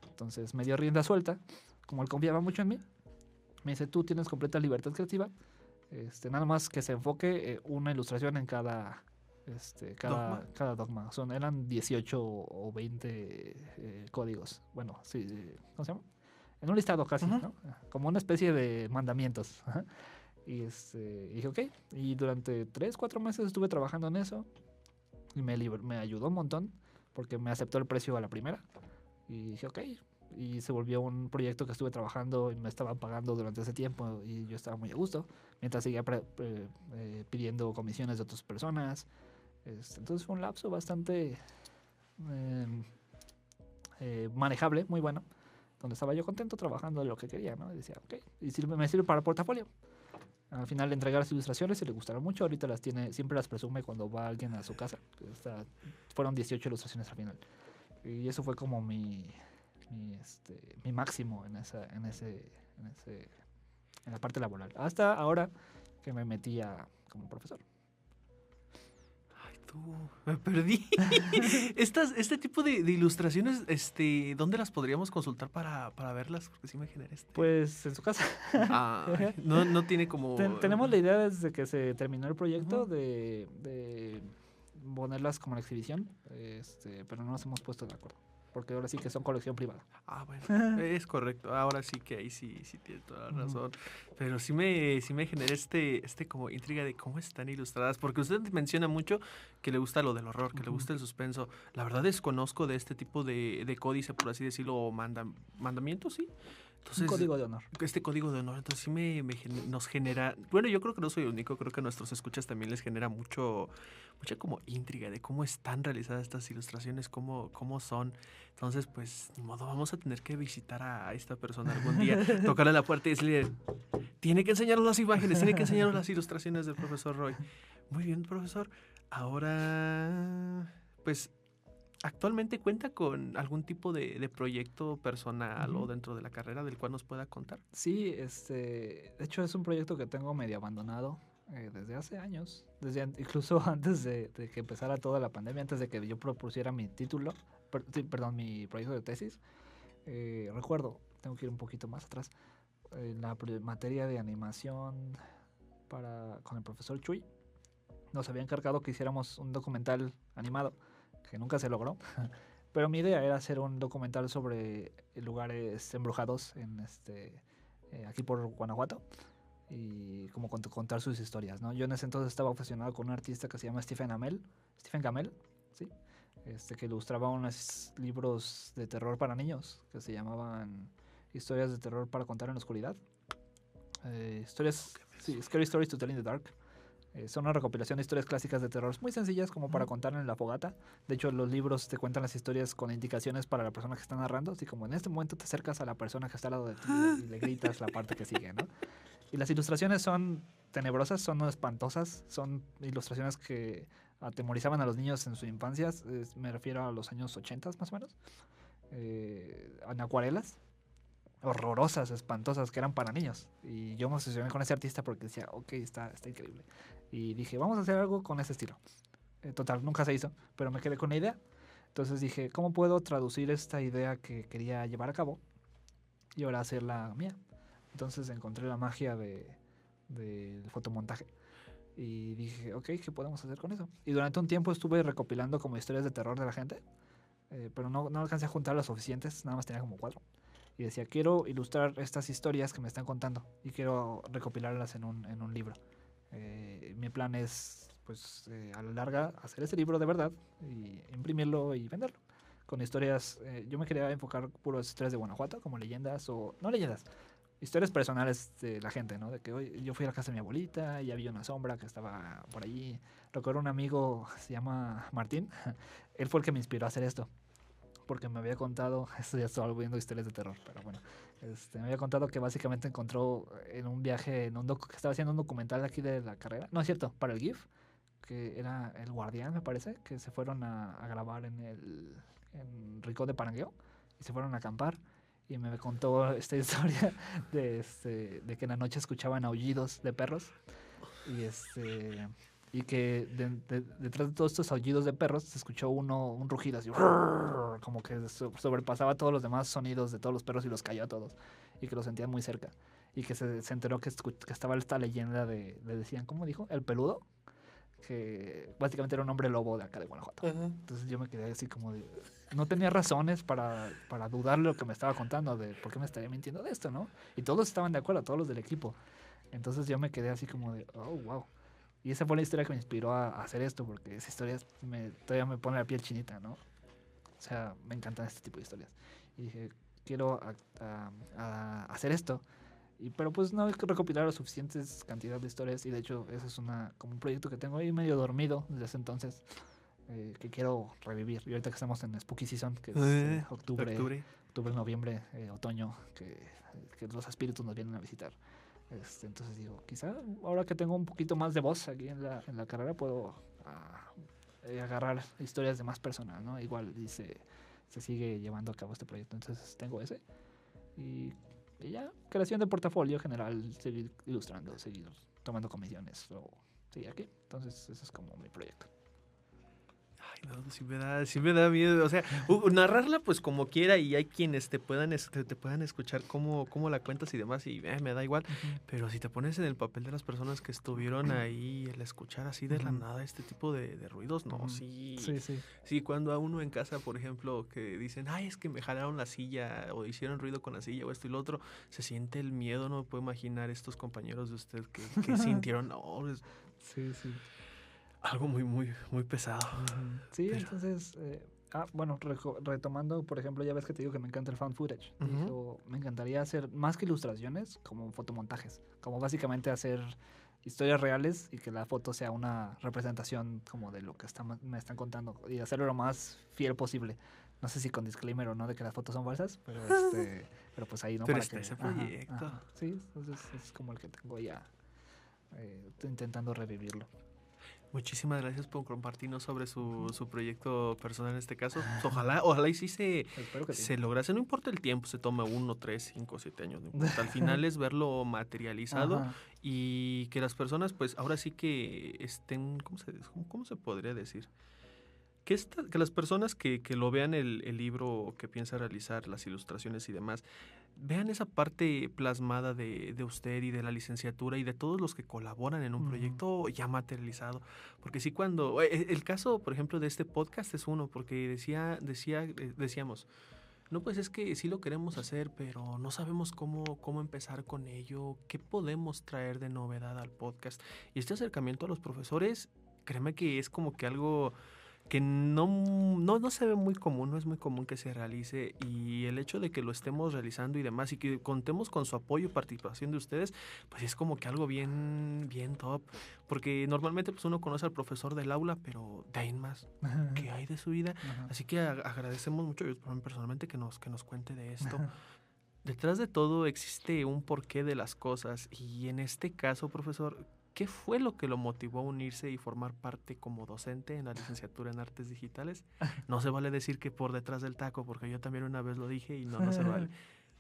Speaker 2: Entonces me dio rienda suelta, como él confiaba mucho en mí. Me dice, tú tienes completa libertad creativa, nada más que se enfoque una ilustración en cada dogma. Eran 18 o 20 códigos. Bueno, sí, ¿cómo se llama? En un listado casi, ¿no? Como una especie de mandamientos. Y dije, ok. Y durante 3-4 meses estuve trabajando en eso. Y me ayudó un montón, porque me aceptó el precio a la primera. Y dije, ok. Y se volvió un proyecto que estuve trabajando y me estaban pagando durante ese tiempo. Y yo estaba muy a gusto, mientras seguía pidiendo comisiones de otras personas. Entonces fue un lapso bastante manejable, muy bueno, donde estaba yo contento trabajando de lo que quería, ¿no? Y decía, ok, y me sirve para portafolio. Al final le entregué las ilustraciones y le gustaron mucho. Ahorita las tiene, siempre las presume cuando va alguien a su casa. Fueron 18 ilustraciones al final. Y eso fue como mi máximo en la parte laboral. Hasta ahora que me metí como profesor.
Speaker 1: Me perdí. Este tipo de ilustraciones, ¿dónde las podríamos consultar para verlas? Porque sí me genera
Speaker 2: Pues en su casa.
Speaker 1: No tiene como...
Speaker 2: Tenemos la idea desde que se terminó el proyecto de ponerlas como en exhibición, pero no nos hemos puesto de acuerdo. Porque ahora sí que son colección privada.
Speaker 1: Bueno, es correcto. Ahora sí que ahí sí tiene toda la razón. Pero sí me genera como intriga de cómo están ilustradas. Porque usted menciona mucho que le gusta lo del horror, que le gusta el suspenso. La verdad desconozco de este tipo de códice, por así decirlo, o mandamientos, ¿sí? Entonces,
Speaker 2: un código de honor.
Speaker 1: Este código de honor, entonces sí nos genera... Bueno, yo creo que no soy el único, creo que a nuestros escuchas también les genera mucha como intriga de cómo están realizadas estas ilustraciones, cómo son. Entonces, pues, ni modo, vamos a tener que visitar a esta persona algún día, tocarle a la puerta y decirle, tiene que enseñarnos las imágenes, tiene que enseñarnos las ilustraciones del profesor Roy. Muy bien, profesor. Ahora, pues... ¿Actualmente cuenta con algún tipo de proyecto personal o dentro de la carrera del cual nos pueda contar?
Speaker 2: Sí, de hecho es un proyecto que tengo medio abandonado desde hace años, incluso antes de que empezara toda la pandemia, antes de que yo propusiera mi título, mi proyecto de tesis. Recuerdo, tengo que ir un poquito más atrás, en la materia de animación con el profesor Chuy, nos había encargado que hiciéramos un documental animado, que nunca se logró, pero mi idea era hacer un documental sobre lugares embrujados aquí por Guanajuato y como contar sus historias, ¿no? Yo en ese entonces estaba obsesionado con un artista que se llama Stephen Gamel, ¿sí? Que ilustraba unos libros de terror para niños que se llamaban Historias de terror para contar en la oscuridad. Scary Stories to Tell in the Dark. Son una recopilación de historias clásicas de terror muy sencillas como para contar en la fogata. De hecho, los libros te cuentan las historias con indicaciones para la persona que está narrando, así como en este momento te acercas a la persona que está al lado de ti y le gritas la parte que sigue, ¿no? Y las ilustraciones son tenebrosas, son espantosas, son ilustraciones que atemorizaban a los niños en su infancia, me refiero a los años 80 más o menos, en acuarelas, horrorosas, espantosas, que eran para niños. Y yo me obsesioné con ese artista porque decía, ok, está increíble. Y dije, vamos a hacer algo con ese estilo. Total, nunca se hizo, pero me quedé con la idea. Entonces dije, ¿cómo puedo traducir esta idea que quería llevar a cabo y ahora hacerla mía? Entonces encontré la magia del fotomontaje. Y dije, ok, ¿qué podemos hacer con eso? Y durante un tiempo estuve recopilando como historias de terror de la gente, pero no alcancé a juntar las suficientes, nada más tenía como 4. Y decía, quiero ilustrar estas historias que me están contando y quiero recopilarlas en un libro. Mi plan es, pues, a la larga, hacer ese libro de verdad y imprimirlo y venderlo. Con historias, yo me quería enfocar puras historias de Guanajuato, como leyendas o, no leyendas, historias personales de la gente, ¿no? De que hoy yo fui a la casa de mi abuelita y había una sombra que estaba por allí. Recuerdo un amigo, se llama Martín, él fue el que me inspiró a hacer esto porque me había contado, esto ya estaba viendo historias de terror, pero bueno, me había contado que básicamente encontró en un viaje, que estaba haciendo un documental aquí de la carrera, no es cierto, para el GIF, que era El Guardián, me parece, que se fueron a grabar en Rincón de Parangueo y se fueron a acampar. Y me contó esta historia de que en la noche escuchaban aullidos de perros y y que detrás de todos estos aullidos de perros se escuchó un rugido así, como que sobrepasaba todos los demás sonidos de todos los perros y los cayó a todos, y que lo sentían muy cerca. Y que se enteró que estaba esta leyenda le decían, ¿cómo dijo? El peludo, que básicamente era un hombre lobo de acá de Guanajuato.
Speaker 1: Ajá.
Speaker 2: Entonces yo me quedé así como de... No tenía razones para dudar lo que me estaba contando, de por qué me estaría mintiendo de esto, ¿no? Y todos estaban de acuerdo, todos los del equipo. Entonces yo me quedé así como de, oh, wow. Y esa fue la historia que me inspiró a hacer esto, porque esa historia todavía me pone la piel chinita, ¿no? O sea, me encantan este tipo de historias. Y dije, quiero hacer esto. Pero pues no he recopilar las suficientes cantidad de historias. Y de hecho, eso es como un proyecto que tengo ahí medio dormido desde ese entonces, que quiero revivir. Y ahorita que estamos en Spooky Season, que es octubre, noviembre, otoño, que los espíritus nos vienen a visitar. Entonces digo, quizá ahora que tengo un poquito más de voz aquí en la carrera, puedo agarrar historias de más personas, ¿no? Igual se sigue llevando a cabo este proyecto. Entonces tengo ese. Y ya, creación de portafolio general, seguir ilustrando, seguir tomando comisiones o seguir aquí. Entonces ese es como mi proyecto.
Speaker 1: Ay, no, sí me da miedo. O sea, narrarla pues como quiera y hay quienes te puedan escuchar cómo la cuentas y demás y me da igual.
Speaker 2: Uh-huh.
Speaker 1: Pero si te pones en el papel de las personas que estuvieron ahí, el escuchar así de la nada este tipo de ruidos, no, sí. Sí, cuando a uno en casa, por ejemplo, que dicen, ay, es que me jalaron la silla o hicieron ruido con la silla o esto y lo otro, se siente el miedo, no me puedo imaginar estos compañeros de usted que sintieron, no,
Speaker 2: sí.
Speaker 1: Algo muy, muy, muy pesado.
Speaker 2: Uh-huh. Sí, pero... entonces, bueno, retomando, por ejemplo, ya ves que te digo que me encanta el found footage. Uh-huh. Dijo, me encantaría hacer más que ilustraciones, como fotomontajes, como básicamente hacer historias reales y que la foto sea una representación como de lo que me están contando y hacerlo lo más fiel posible. No sé si con disclaimer o no de que las fotos son falsas, pero pero pues ahí no.
Speaker 1: Pero
Speaker 2: para que
Speaker 1: ese proyecto.
Speaker 2: Ajá. Sí, entonces es como el que tengo ya intentando revivirlo.
Speaker 1: Muchísimas gracias por compartirnos sobre su proyecto personal en este caso. Ojalá y sí se lograse. No importa el tiempo, se toma 1, 3, 5, 7 años. No importa. Al final es verlo materializado. Ajá. Y que las personas, pues ahora sí que estén, ¿cómo se podría decir? Que las personas que lo vean el libro que piensa realizar, las ilustraciones y demás, vean esa parte plasmada de usted y de la licenciatura y de todos los que colaboran en un proyecto ya materializado. Porque sí, cuando... El caso, por ejemplo, de este podcast es uno, porque decíamos, no, pues es que sí lo queremos hacer, pero no sabemos cómo empezar con ello, qué podemos traer de novedad al podcast. Y este acercamiento a los profesores, créeme que es como que algo... que no se ve muy común, no es muy común que se realice, y el hecho de que lo estemos realizando y demás y que contemos con su apoyo y participación de ustedes, pues es como que algo bien, bien top, porque normalmente pues uno conoce al profesor del aula, pero de ahí en más, ¿qué hay de su vida? Así que agradecemos mucho, yo personalmente, que nos cuente de esto. Detrás de todo existe un porqué de las cosas, y en este caso, profesor, ¿qué fue lo que lo motivó a unirse y formar parte como docente en la licenciatura en Artes Digitales? No se vale decir que por detrás del taco, porque yo también una vez lo dije y no se vale.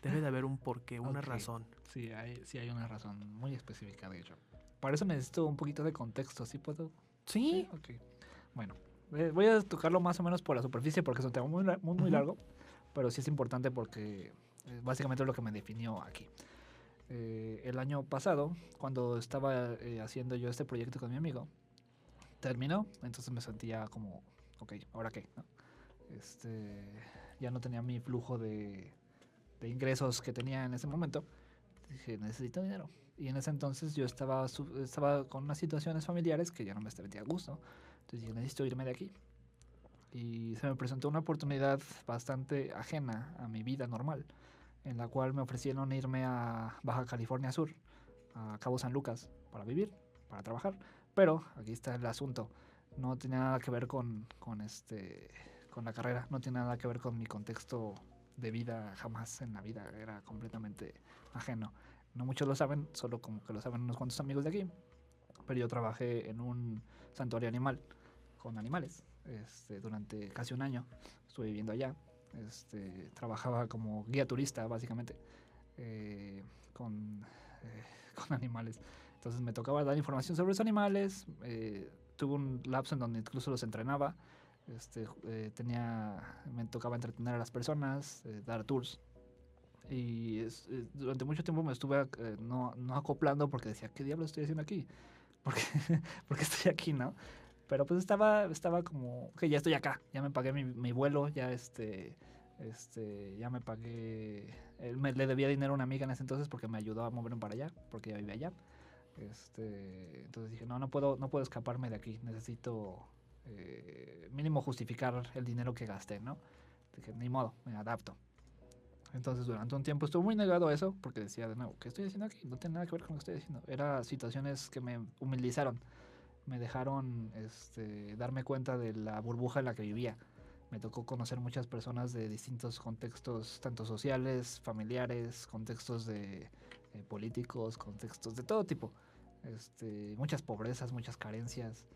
Speaker 1: Debe de haber un porqué, una razón.
Speaker 2: Sí, hay una razón muy específica, de hecho. Para eso necesito un poquito de contexto, ¿sí puedo?
Speaker 1: Sí.
Speaker 2: Ok. Bueno, voy a tocarlo más o menos por la superficie porque es un tema muy largo, pero sí es importante porque básicamente es lo que me definió aquí. El año pasado, cuando estaba haciendo yo este proyecto con mi amigo, terminó, entonces me sentía como, ok, ¿ahora qué? ¿No? Ya no tenía mi flujo de ingresos que tenía en ese momento. Dije, necesito dinero. Y en ese entonces yo estaba con unas situaciones familiares que ya no me sentía a gusto. Entonces dije, necesito irme de aquí. Y se me presentó una oportunidad bastante ajena a mi vida normal, en la cual me ofrecieron irme a Baja California Sur, a Cabo San Lucas, para vivir, para trabajar. Pero aquí está el asunto. No tiene nada que ver con la carrera, no tiene nada que ver con mi contexto de vida, jamás en la vida, era completamente ajeno. No muchos lo saben, solo como que lo saben unos cuantos amigos de aquí, pero yo trabajé en un santuario animal, con animales, durante casi un año, estuve viviendo allá, trabajaba como guía turista, básicamente, con, con animales. Entonces me tocaba dar información sobre los animales, tuve un lapso en donde incluso los entrenaba, me tocaba entretener a las personas, dar tours. Y durante mucho tiempo me estuve no acoplando porque decía, ¿qué diablos estoy haciendo aquí? ¿Por qué, ¿por qué estoy aquí, no? Pero pues estaba como, que ya estoy acá, ya me pagué mi vuelo, ya me pagué, le debía dinero a una amiga en ese entonces porque me ayudó a moverme para allá, porque ella vivía allá. Entonces dije, no puedo escaparme de aquí, necesito mínimo justificar el dinero que gasté, ¿no? Dije, ni modo, me adapto. Entonces durante un tiempo estuve muy negado a eso porque decía de nuevo, ¿qué estoy haciendo aquí? No tiene nada que ver con lo que estoy haciendo. Eran situaciones que me humilizaron, me dejaron darme cuenta de la burbuja en la que vivía. Me tocó conocer muchas personas de distintos contextos, tanto sociales, familiares, contextos de políticos, contextos de todo tipo. Muchas pobrezas, muchas carencias.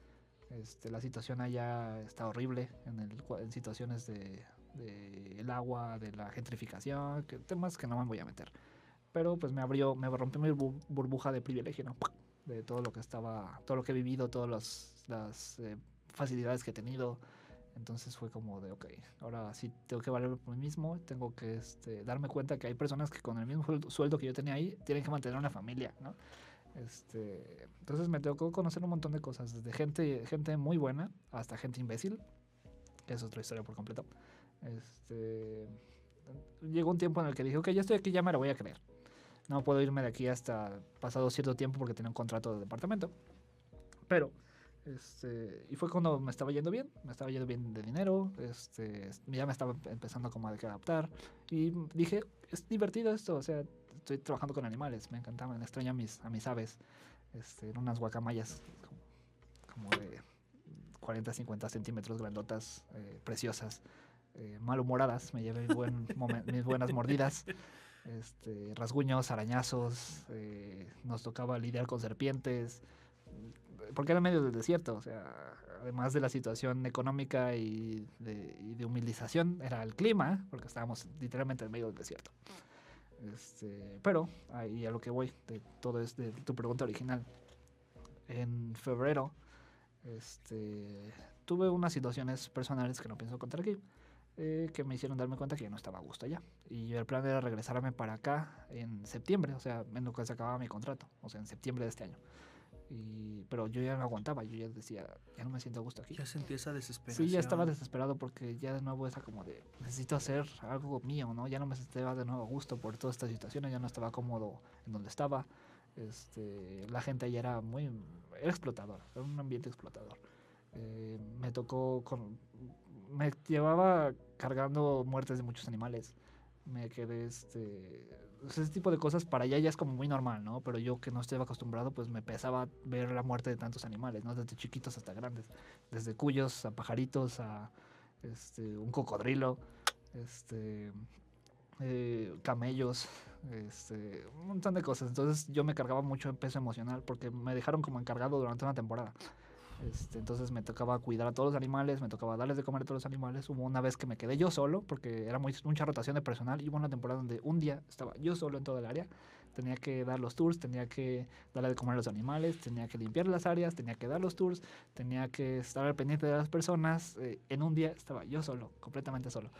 Speaker 2: La situación allá está horrible en situaciones de el agua, de la gentrificación, temas que no me voy a meter. Pero pues me rompió mi burbuja de privilegio, ¿no? De todo lo que he vivido, todas las facilidades que he tenido. Entonces fue como de, ok, ahora sí tengo que valer por mí mismo, tengo que darme cuenta que hay personas que con el mismo sueldo que yo tenía ahí tienen que mantener una familia, ¿no? Entonces me tocó conocer un montón de cosas, desde gente muy buena hasta gente imbécil, que es otra historia por completo. Llegó un tiempo en el que dije, ok, ya estoy aquí, ya me la voy a creer. No puedo irme de aquí hasta pasado cierto tiempo porque tenía un contrato de departamento. Pero, y fue cuando me estaba yendo bien de dinero, ya me estaba empezando como a adaptar. Y dije, es divertido esto, o sea, estoy trabajando con animales, me encantaban, extraño a mis aves, en unas guacamayas como de 40, 50 centímetros grandotas, preciosas, malhumoradas, me llevé mis buenas mordidas, rasguños, arañazos, nos tocaba lidiar con serpientes, porque era en medio del desierto, o sea, además de la situación económica y de humilización, era el clima, porque estábamos literalmente en medio del desierto. Pero, ahí a lo que voy, de todo es de tu pregunta original. En febrero, tuve unas situaciones personales que no pienso contar aquí, que me hicieron darme cuenta que ya no estaba a gusto allá. Y el plan era regresarme para acá en septiembre, o sea, en lo que se acababa mi contrato, o sea, en septiembre de este año. Pero yo ya no aguantaba, yo ya decía, ya no me siento a gusto aquí.
Speaker 1: Ya sentí esa desesperación.
Speaker 2: Sí, ya estaba desesperado porque ya de nuevo esa como de, necesito hacer algo mío, ¿no? Ya no me sentía de nuevo a gusto por todas estas situaciones, ya no estaba cómodo en donde estaba. La gente allá era era explotador, era un ambiente explotador. Me llevaba cargando muertes de muchos animales. Me quedé, ese tipo de cosas para allá ya es como muy normal, ¿no? Pero yo que no estaba acostumbrado, pues me pesaba ver la muerte de tantos animales, ¿no? Desde chiquitos hasta grandes, desde cuyos a pajaritos a un cocodrilo, camellos, un montón de cosas. Entonces yo me cargaba mucho en peso emocional porque me dejaron como encargado durante una temporada. Entonces me tocaba cuidar a todos los animales, me tocaba darles de comer a todos los animales. Hubo una vez que me quedé yo solo porque era mucha rotación de personal y hubo una temporada donde un día estaba yo solo en toda el área. Tenía que dar los tours, tenía que darle de comer a los animales, tenía que limpiar las áreas, tenía que dar los tours, tenía que estar al pendiente de las personas. En un día estaba yo solo, completamente solo.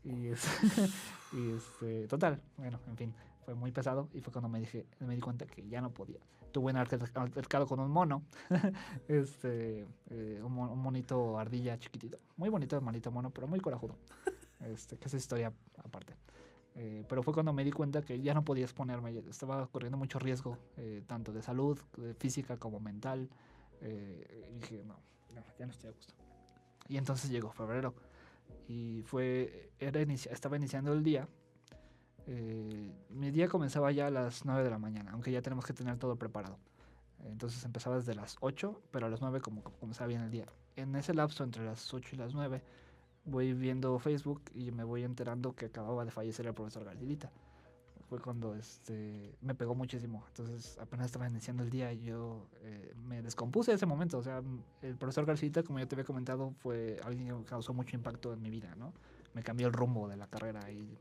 Speaker 2: Y, total, bueno, en fin, fue muy pesado y fue cuando me di cuenta que ya no podía. Tuve un altercado con un mono, un monito ardilla chiquitito, muy bonito el monito mono, pero muy corajudo, que es historia aparte. Pero fue cuando me di cuenta que ya no podía exponerme, estaba corriendo mucho riesgo, tanto de salud, física como mental, y dije, no, ya no estoy a gusto. Y entonces llegó febrero y estaba iniciando el día. Mi día comenzaba ya a las 9 de la mañana, aunque ya tenemos que tener todo preparado. Entonces empezaba desde las 8, pero a las 9 como comenzaba bien el día. En ese lapso entre las 8 y las 9 voy viendo Facebook y me voy enterando que acababa de fallecer el profesor Garcilita. Fue cuando me pegó muchísimo. Entonces apenas estaba iniciando el día y yo me descompuse en ese momento. O sea, el profesor Garcilita, como ya te había comentado, fue alguien que causó mucho impacto en mi vida, ¿no? Me cambió el rumbo de la carrera y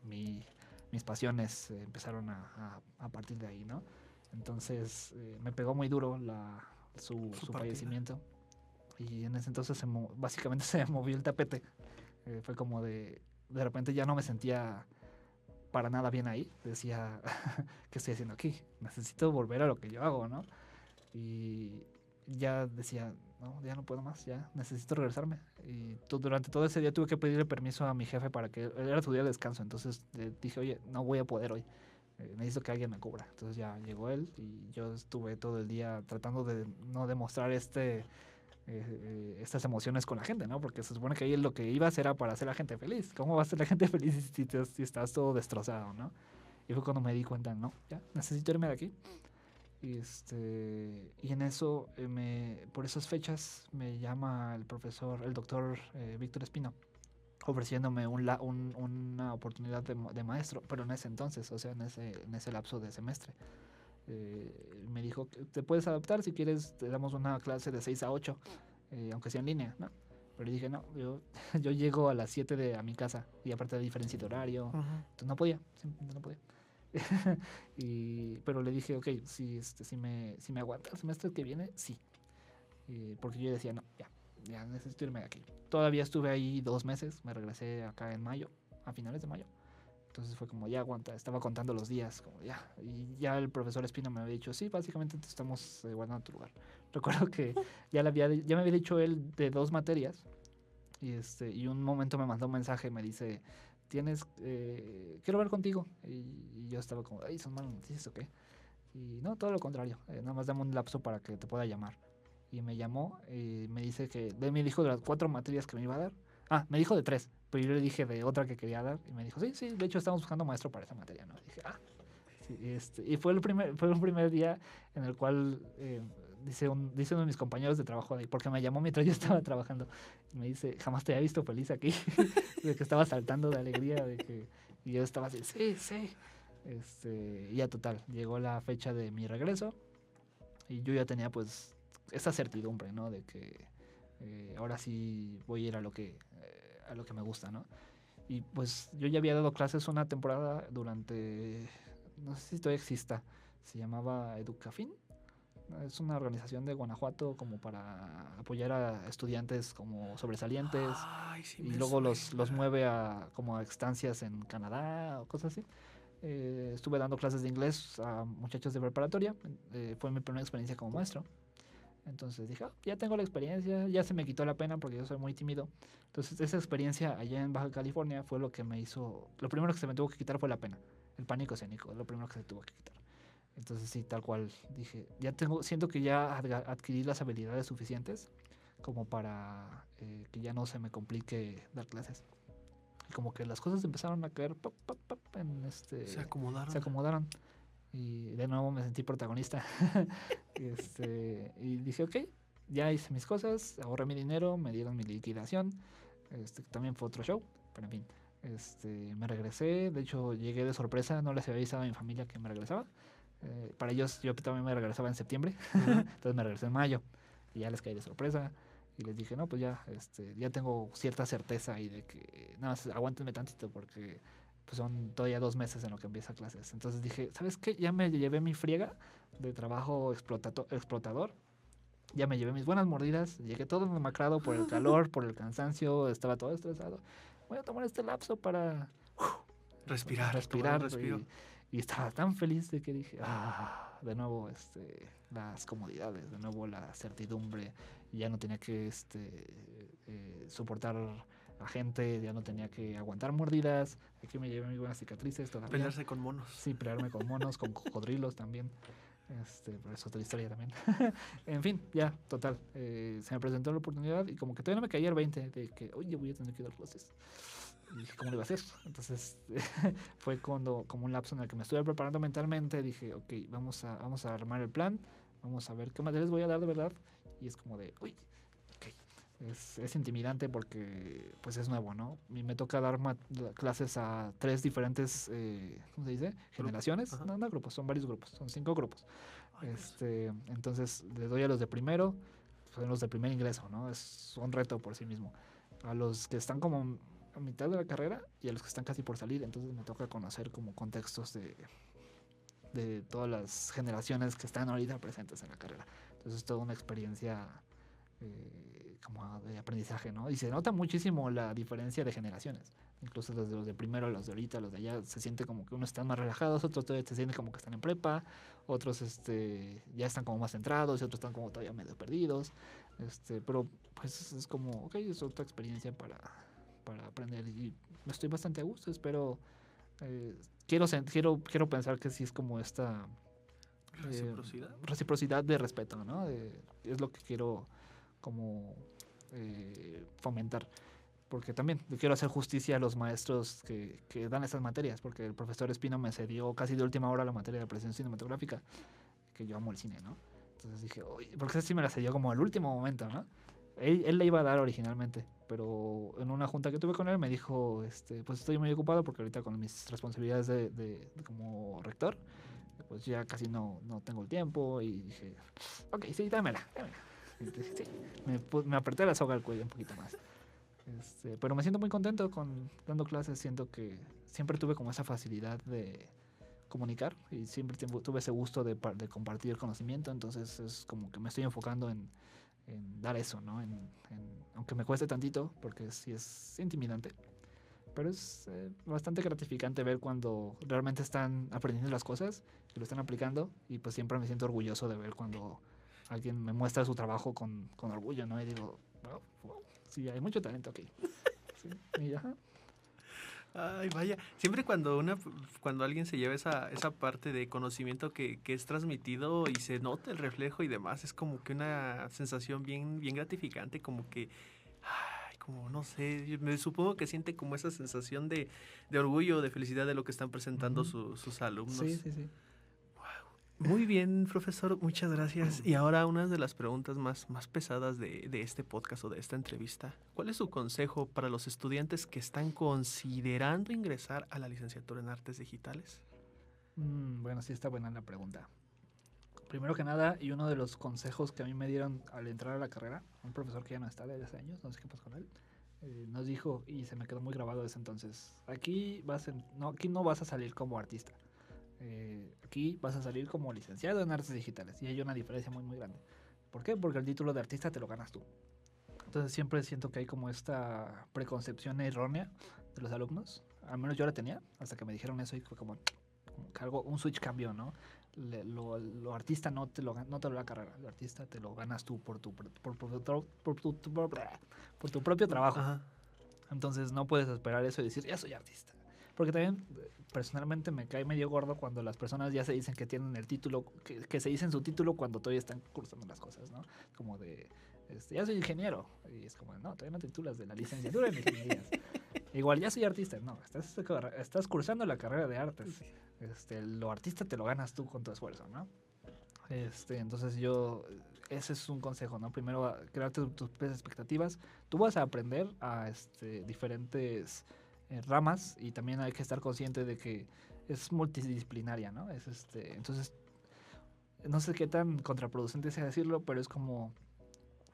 Speaker 2: mis pasiones empezaron a partir de ahí, ¿no? Entonces me pegó muy duro su fallecimiento. Y en ese entonces básicamente se movió el tapete. Fue como de repente ya no me sentía para nada bien ahí. Decía, ¿qué estoy haciendo aquí? Necesito volver a lo que yo hago, ¿no? Y ya decía, no, ya no puedo más, ya necesito regresarme. Y durante todo ese día tuve que pedirle permiso a mi jefe para que era su día de descanso. Entonces dije, oye, no voy a poder hoy. Necesito que alguien me cubra. Entonces ya llegó él y yo estuve todo el día tratando de no demostrar estas emociones con la gente, ¿no? Porque se supone que ahí lo que ibas era para hacer a la gente feliz. ¿Cómo va a ser la gente feliz si estás todo destrozado, ¿no? Y fue cuando me di cuenta, no, ya, necesito irme de aquí. Y en eso, por esas fechas, me llama el doctor Víctor Espino, ofreciéndome una oportunidad de maestro, pero en ese entonces, o sea, en ese lapso de semestre. Me dijo, te puedes adaptar, si quieres te damos una clase de 6 a 8, aunque sea en línea, ¿no? Pero le dije, no, yo llego a las 7 a mi casa, y aparte de diferencia de horario, entonces no podía, simplemente no podía. Pero le dije, ok, si me aguanta el semestre que viene, sí. Porque yo decía, no, ya necesito irme de aquí. Todavía estuve ahí 2 meses, me regresé acá en mayo, a finales de mayo. Entonces fue como, ya aguanta, estaba contando los días, como ya. Y ya el profesor Espino me había dicho, sí, básicamente te estamos guardando tu lugar. Recuerdo que ya me había dicho él de 2 materias. Y un momento me mandó un mensaje y me dice, quiero hablar contigo. Y yo estaba como, ay, ¿son malas noticias o qué? Y no, todo lo contrario, nada más dame un lapso para que te pueda llamar. Y me llamó y me dice me dijo de las 4 materias que me iba a dar. Ah, me dijo de 3, pero yo le dije de otra que quería dar y me dijo, sí, de hecho estamos buscando maestro para esa materia, ¿no? Y dije, sí, y fue un primer día en el cual dice uno de mis compañeros de trabajo ahí, porque me llamó mientras yo estaba trabajando, y me dice, jamás te había visto feliz aquí, de que estaba saltando de alegría, y yo estaba así, sí. Y ya total, llegó la fecha de mi regreso y yo ya tenía pues esa certidumbre, ¿no? De que ahora sí voy a ir a lo que me gusta, ¿no? Y pues yo ya había dado clases una temporada durante, no sé si todavía exista, se llamaba Educafin. Es una organización de Guanajuato como para apoyar a estudiantes como sobresalientes.
Speaker 1: Ay, sí
Speaker 2: y
Speaker 1: me
Speaker 2: luego los
Speaker 1: suena.
Speaker 2: mueve como a estancias en Canadá o cosas así. Estuve dando clases de inglés a muchachos de preparatoria. Fue mi primera experiencia como maestro. Entonces dije, ya tengo la experiencia, ya se me quitó la pena porque yo soy muy tímido. Entonces esa experiencia allá en Baja California fue lo que me hizo, lo primero que se me tuvo que quitar fue la pena, el pánico escénico, lo primero que se tuvo que quitar. Entonces sí, tal cual, dije, siento que ya adquirí las habilidades suficientes como para que ya no se me complique dar clases. Y como que las cosas empezaron a caer,
Speaker 1: Se acomodaron.
Speaker 2: se acomodaron. Y de nuevo me sentí protagonista. Y dije, ok, ya hice mis cosas, ahorré mi dinero, me dieron mi liquidación. También fue otro show, pero en fin. Me regresé, de hecho llegué de sorpresa, no les había avisado a mi familia que me regresaba. Para ellos yo también me regresaba en septiembre, entonces me regresé en mayo y ya les caí de sorpresa y les dije, no, pues ya, ya tengo cierta certeza y de que, nada más aguántenme tantito porque pues son todavía 2 meses en lo que empieza clases. Entonces dije, ¿sabes qué? Ya me llevé mi friega de trabajo explotador. Ya me llevé mis buenas mordidas. Llegué todo demacrado por el calor, por el cansancio. Estaba todo estresado. Voy a tomar este lapso para
Speaker 1: Respirar, tomar un respiro.
Speaker 2: y estaba tan feliz de que dije, de nuevo las comodidades, de nuevo la certidumbre. Ya no tenía que soportar a gente, ya no tenía que aguantar mordidas. Aquí me llevé mis buenas cicatrices todavía.
Speaker 1: Pelearse con monos.
Speaker 2: Sí, pelearme con monos, con cocodrilos también. Pero es otra historia también. En fin, ya, total. Se me presentó la oportunidad y como que todavía no me caía el 20 de que, oye, voy a tener que dar clases. Y dije, ¿cómo lo iba a hacer? Entonces fue como un lapso en el que me estuve preparando mentalmente. Dije, ok, vamos a armar el plan, vamos a ver qué materiales voy a dar de verdad. Y es como de, uy, ok. Es intimidante porque pues es nuevo, ¿no? Y me toca dar clases a 3 diferentes, ¿cómo se dice? Generaciones. No, grupos, son varios grupos, son 5 grupos. Entonces le doy a los de primero, son los de primer ingreso, ¿no? Es un reto por sí mismo. A los que están como a mitad de la carrera y a los que están casi por salir, entonces me toca conocer como contextos de todas las generaciones que están ahorita presentes en la carrera. Entonces es toda una experiencia como de aprendizaje, ¿no? Y se nota muchísimo la diferencia de generaciones. Incluso desde los de primero, los de ahorita, los de allá, se siente como que unos están más relajados, otros todavía se sienten como que están en prepa, otros ya están como más centrados y otros están como todavía medio perdidos. Pero pues es como, ok, es otra experiencia para aprender y estoy bastante a gusto. Espero, quiero pensar que sí es como esta reciprocidad de respeto, ¿no? Es lo que quiero como fomentar, porque también quiero hacer justicia a los maestros que dan esas materias, porque el profesor Espino me cedió casi de última hora la materia de apreciación cinematográfica, que yo amo el cine, ¿no? Entonces dije, oye, porque esa sí me la cedió como al último momento, ¿no? Él la iba a dar originalmente, pero en una junta que tuve con él me dijo, pues estoy muy ocupado porque ahorita con mis responsabilidades de como rector, pues ya casi no tengo el tiempo. Y dije, ok, sí, dámela. Y dije, sí, me apreté la soga al cuello un poquito más. Pero me siento muy contento dando clases. Siento que siempre tuve como esa facilidad de comunicar y siempre tuve ese gusto de compartir conocimiento. Entonces es como que me estoy enfocando en dar eso, ¿no? Aunque me cueste tantito, porque sí es intimidante, pero es bastante gratificante ver cuando realmente están aprendiendo las cosas, que lo están aplicando, y pues siempre me siento orgulloso de ver cuando alguien me muestra su trabajo con orgullo, ¿no? Y digo, wow, sí, hay mucho talento aquí. Sí, y ajá.
Speaker 1: Ay, vaya. Siempre cuando alguien se lleva esa parte de conocimiento que es transmitido y se nota el reflejo y demás, es como que una sensación bien, bien gratificante, como que, ay, como no sé, me supongo que siente como esa sensación de orgullo, de felicidad de lo que están presentando sus alumnos.
Speaker 2: Sí.
Speaker 1: Muy bien, profesor, muchas gracias. Y ahora una de las preguntas más pesadas de este podcast o de esta entrevista. ¿Cuál es su consejo para los estudiantes que están considerando ingresar a la licenciatura en Artes Digitales?
Speaker 2: Bueno, sí está buena la pregunta. Primero que nada, y uno de los consejos que a mí me dieron al entrar a la carrera, un profesor que ya no está desde hace años, no sé qué pasó con él, nos dijo, y se me quedó muy grabado desde entonces, aquí no vas a salir como artista. Aquí vas a salir como licenciado en artes digitales y hay una diferencia muy muy grande. ¿Por qué? Porque el título de artista te lo ganas tú. Entonces siempre siento que hay como esta preconcepción errónea de los alumnos, al menos yo la tenía hasta que me dijeron eso y fue como que un switch cambió, ¿no? Lo artista no te lo da la carrera, lo artista te lo ganas tú por tu propio trabajo. Ajá. Entonces no puedes esperar eso y decir, ya soy artista. Porque también personalmente me cae medio gordo cuando las personas ya se dicen que tienen el título, que se dicen su título cuando todavía están cursando las cosas, ¿no? Como de, ya soy ingeniero. Y es como, no, todavía no titulas de la licenciatura en ingenierías. Igual, ya soy artista. No, estás cursando la carrera de artes. Lo artista te lo ganas tú con tu esfuerzo, ¿no? Entonces ese es un consejo, ¿no? Primero, crearte tus expectativas. Tú vas a aprender a diferentes ramas y también hay que estar consciente de que es multidisciplinaria, ¿no? Entonces, no sé qué tan contraproducente sea decirlo, pero es como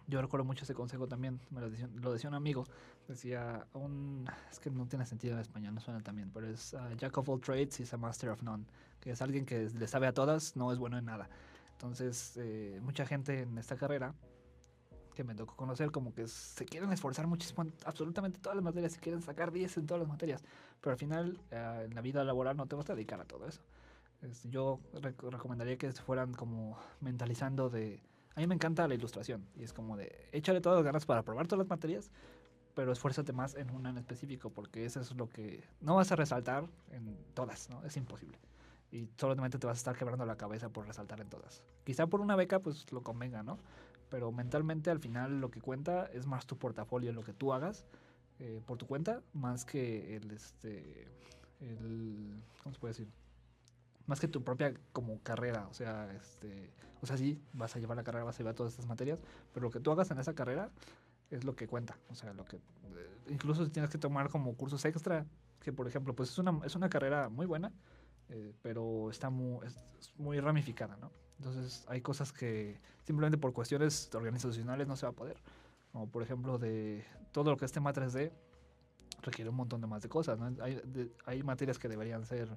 Speaker 2: Yo recuerdo mucho ese consejo también, lo decía un amigo, decía, es que no tiene sentido en español, no suena tan bien, pero es Jack of all trades is a master of none, que es alguien que le sabe a todas, no es bueno en nada. Entonces, mucha gente en esta carrera que me tocó conocer, como que se quieren esforzar muchísimo en absolutamente todas las materias y quieren sacar 10 en todas las materias, pero al final en la vida laboral no te vas a dedicar a todo eso. Yo recomendaría que fueran como mentalizando de... A mí me encanta la ilustración y es como de échale todas las ganas para probar todas las materias, pero esfuérzate más en una en específico porque eso es lo que no vas a resaltar en todas, ¿no? Es imposible. Y solamente te vas a estar quebrando la cabeza por resaltar en todas. Quizá por una beca pues lo convenga, ¿no? Pero mentalmente al final lo que cuenta es más tu portafolio, lo que tú hagas por tu cuenta, más que ¿cómo se puede decir? Más que tu propia como carrera, o sea, sí, vas a llevar la carrera, vas a llevar todas estas materias, pero lo que tú hagas en esa carrera es lo que cuenta, o sea, incluso si tienes que tomar como cursos extra, que por ejemplo, pues es una carrera muy buena, pero es muy ramificada, ¿no? Entonces hay cosas que simplemente por cuestiones organizacionales no se va a poder, como por ejemplo de todo lo que es tema 3D requiere un montón de más de cosas, ¿no? Hay materias que deberían ser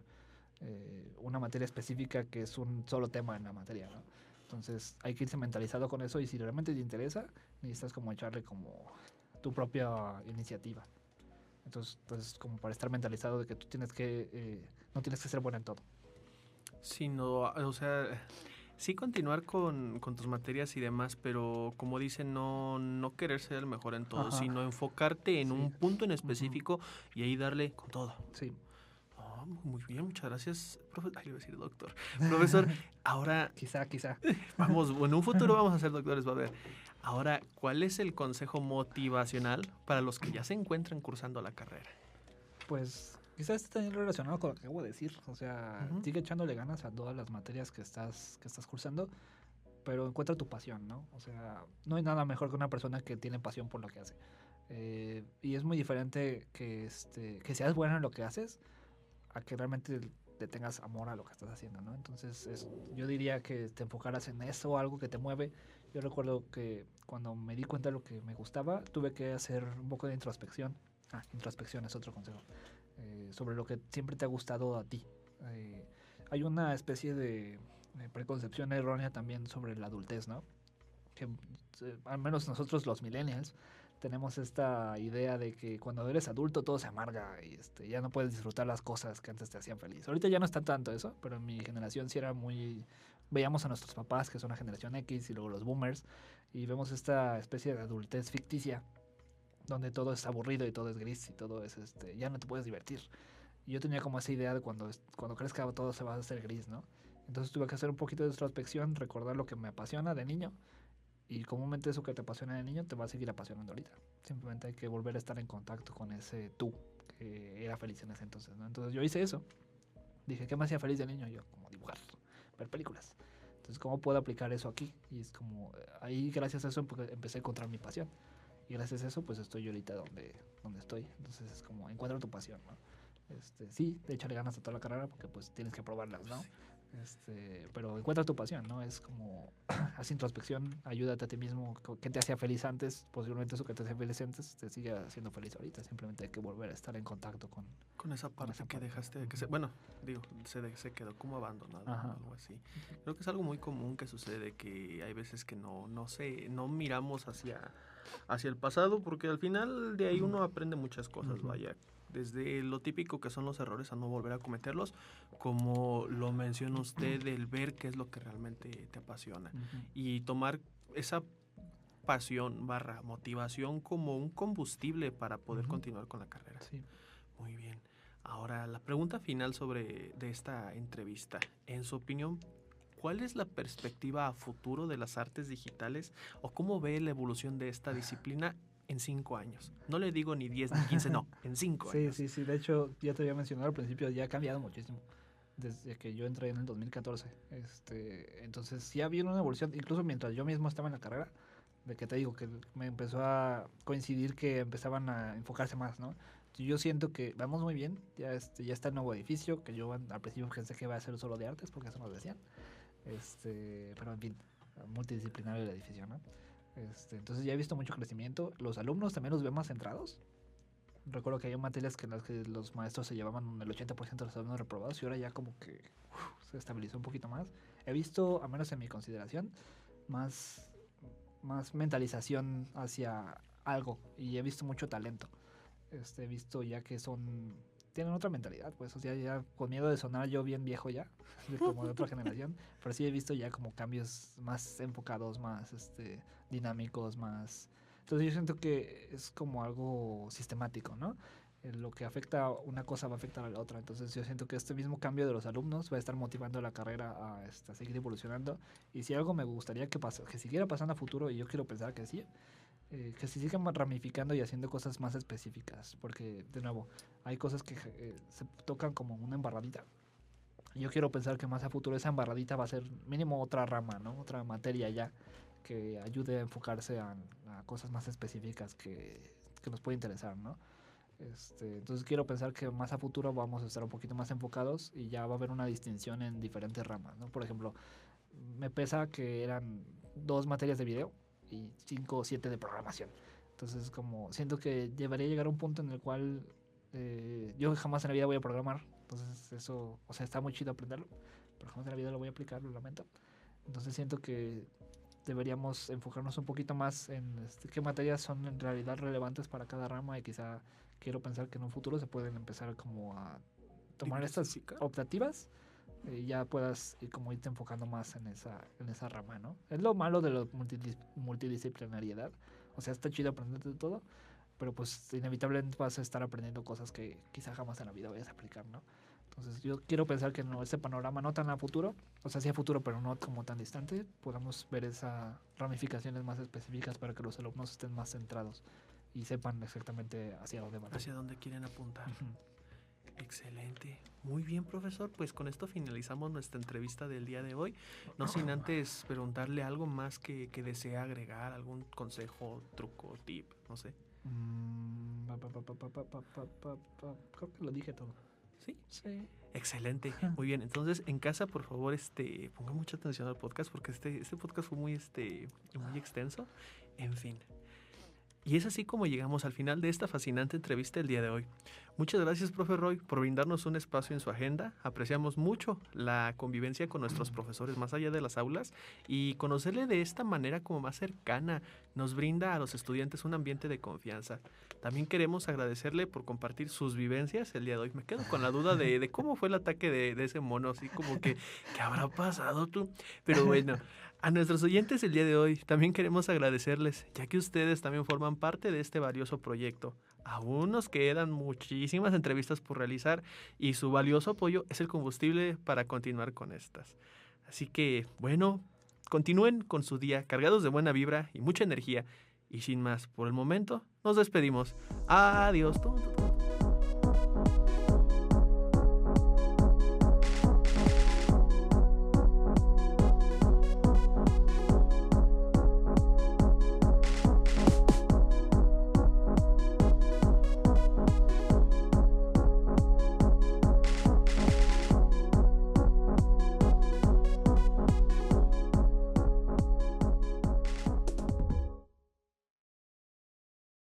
Speaker 2: una materia específica que es un solo tema en la materia, ¿no? Entonces hay que irse mentalizado con eso y si realmente te interesa, necesitas como echarle como tu propia iniciativa. Entonces como para estar mentalizado de que tú no tienes que ser bueno en todo.
Speaker 1: Sino, o sea, sí continuar con tus materias y demás, pero como dicen, no querer ser el mejor en todo,
Speaker 2: Ajá,
Speaker 1: sino enfocarte en
Speaker 2: sí.
Speaker 1: un punto en
Speaker 2: Ujú.
Speaker 1: específico y ahí darle con todo.
Speaker 2: Sí.
Speaker 1: Oh, muy bien, muchas gracias, profesor. Ay, iba a decir doctor. Profesor, ahora
Speaker 2: Quizá.
Speaker 1: vamos, en un futuro vamos a ser doctores, va a ver. Ahora, ¿cuál es el consejo motivacional para los que ya se encuentran cursando la carrera?
Speaker 2: Pues quizás esté también relacionado con lo que acabo de decir. O sea,
Speaker 1: Ujú.
Speaker 2: sigue echándole ganas a todas las materias que estás cursando, pero encuentra tu pasión, ¿no? O sea, no hay nada mejor que una persona que tiene pasión por lo que hace. Y es muy diferente que seas bueno en lo que haces a que realmente le tengas amor a lo que estás haciendo, ¿no? Entonces, yo diría que te enfocaras en eso, algo que te mueve. Yo recuerdo que cuando me di cuenta de lo que me gustaba, tuve que hacer un poco de introspección. Introspección es otro consejo. Sobre lo que siempre te ha gustado a ti. Eh, Hay una especie de preconcepción errónea también sobre la adultez, ¿no? Que al menos nosotros los millennials tenemos esta idea de que cuando eres adulto todo se amarga y ya no puedes disfrutar las cosas que antes te hacían feliz. Ahorita ya no está tanto eso, pero en mi generación sí era muy... Veíamos a nuestros papás, que son la generación X, y luego los boomers, y vemos esta especie de adultez ficticia, donde todo es aburrido y todo es gris y todo es, ya no te puedes divertir. Y yo tenía como esa idea de cuando crezca todo se va a hacer gris, ¿no? Entonces tuve que hacer un poquito de introspección, recordar lo que me apasiona de niño y comúnmente eso que te apasiona de niño te va a seguir apasionando ahorita. Simplemente hay que volver a estar en contacto con ese tú que era feliz en ese entonces, ¿no? Entonces yo hice eso. Dije, ¿qué me hacía feliz de niño? Yo, como dibujar, ver películas. Entonces, ¿cómo puedo aplicar eso aquí? Y es como, ahí gracias a eso empecé a encontrar mi pasión. Y gracias a eso, pues estoy yo ahorita donde estoy. Entonces es como, encuentra tu pasión, ¿no? Sí, de hecho le ganas a toda la carrera porque pues tienes que probarlas, ¿no?
Speaker 1: Sí.
Speaker 2: Pero encuentra tu pasión, ¿no? Es como, haz introspección, ayúdate a ti mismo, qué te hacía feliz antes, posiblemente eso que te hacía feliz antes te sigue haciendo feliz ahorita, simplemente hay que volver a estar en contacto
Speaker 1: Con esa parte
Speaker 2: esa
Speaker 1: que
Speaker 2: parte.
Speaker 1: dejaste, que se, bueno, digo, se quedó como abandonado o
Speaker 2: Ajá.
Speaker 1: algo así. Creo que es algo muy común que sucede, que hay veces que no miramos hacia el pasado, porque al final de ahí uno aprende muchas cosas,
Speaker 2: Ujú.
Speaker 1: vaya. Desde lo típico que son los errores a no volver a cometerlos, como lo menciona usted, el ver qué es lo que realmente te apasiona
Speaker 2: Ujú.
Speaker 1: y tomar esa pasión barra motivación como un combustible para poder
Speaker 2: Ujú.
Speaker 1: continuar con la carrera.
Speaker 2: Sí.
Speaker 1: Muy bien. Ahora, la pregunta final de esta entrevista. En su opinión, ¿cuál es la perspectiva a futuro de las artes digitales o cómo ve la evolución de esta disciplina en 5 años? No le digo ni 10 ni 15, no, en 5
Speaker 2: Sí,
Speaker 1: años.
Speaker 2: sí, sí. De hecho, ya te había mencionado al principio, ya ha cambiado muchísimo. Desde que yo entré en el 2014. Entonces, sí ha habido una evolución, incluso mientras yo mismo estaba en la carrera, de que te digo que me empezó a coincidir que empezaban a enfocarse más, ¿no? Yo siento que vamos muy bien, ya está el nuevo edificio, que yo al principio pensé que iba a ser solo de artes, porque eso nos decían. Pero en fin, multidisciplinario el edificio, ¿no? Entonces ya he visto mucho crecimiento. Los alumnos también los veo más centrados. Recuerdo que hay materias en las que los maestros se llevaban el 80% de los alumnos reprobados y ahora ya como que se estabilizó un poquito más. He visto, a menos en mi consideración, más mentalización hacia algo y he visto mucho talento. He visto ya que tienen otra mentalidad, pues, o sea, ya con miedo de sonar yo bien viejo ya, como de otra generación, pero sí he visto ya como cambios más enfocados, más dinámicos, más... Entonces yo siento que es como algo sistemático, ¿no? Lo que afecta a una cosa va a afectar a la otra. Entonces yo siento que este mismo cambio de los alumnos va a estar motivando la carrera a seguir evolucionando. Y si algo me gustaría que siguiera pasando a futuro, y yo quiero pensar que sí, que se sigan ramificando y haciendo cosas más específicas. Porque, de nuevo, hay cosas que se tocan como una embarradita. Yo quiero pensar que más a futuro esa embarradita va a ser mínimo otra rama, ¿no? Otra materia ya que ayude a enfocarse a cosas más específicas que nos puede interesar, ¿no? Entonces quiero pensar que más a futuro vamos a estar un poquito más enfocados y ya va a haber una distinción en diferentes ramas, ¿no? Por ejemplo, me pesa que eran 2 materias de video y 5 o 7 de programación. Entonces como siento que debería llegar a un punto en el cual yo jamás en la vida voy a programar. Entonces eso, o sea, está muy chido aprenderlo, pero jamás en la vida lo voy a aplicar, lo lamento. Entonces siento que deberíamos enfocarnos un poquito más en qué materias son en realidad relevantes para cada rama y quizá quiero pensar que en un futuro se pueden empezar como a tomar estas optativas y ya puedas como irte enfocando más en esa rama, ¿no? Es lo malo de la multidisciplinariedad. O sea, está chido aprender de todo, pero pues inevitablemente vas a estar aprendiendo cosas que quizá jamás en la vida vayas a aplicar, ¿no? Entonces yo quiero pensar que ese panorama no tan a futuro, o sea sí a futuro pero no como tan distante, podamos ver esas ramificaciones más específicas para que los alumnos estén más centrados y sepan exactamente hacia dónde van.
Speaker 1: Hacia dónde quieren apuntar. Excelente. Muy bien, profesor. Pues con esto finalizamos nuestra entrevista del día de hoy. No sin antes preguntarle algo más que desea agregar, algún consejo, truco, tip, no sé.
Speaker 2: Creo que lo dije todo.
Speaker 1: ¿Sí?
Speaker 2: Sí.
Speaker 1: Excelente. Muy bien. Entonces, en casa, por favor, ponga mucha atención al podcast porque este podcast fue muy extenso. En fin. Y es así como llegamos al final de esta fascinante entrevista el día de hoy. Muchas gracias, profe Roy, por brindarnos un espacio en su agenda. Apreciamos mucho la convivencia con nuestros profesores más allá de las aulas y conocerle de esta manera como más cercana nos brinda a los estudiantes un ambiente de confianza. También queremos agradecerle por compartir sus vivencias el día de hoy. Me quedo con la duda de cómo fue el ataque de ese mono, así como que, ¿qué habrá pasado tú? Pero bueno... A nuestros oyentes el día de hoy también queremos agradecerles, ya que ustedes también forman parte de este valioso proyecto. Aún nos quedan muchísimas entrevistas por realizar y su valioso apoyo es el combustible para continuar con estas. Así que, bueno, continúen con su día cargados de buena vibra y mucha energía. Y sin más, por el momento, nos despedimos. Adiós.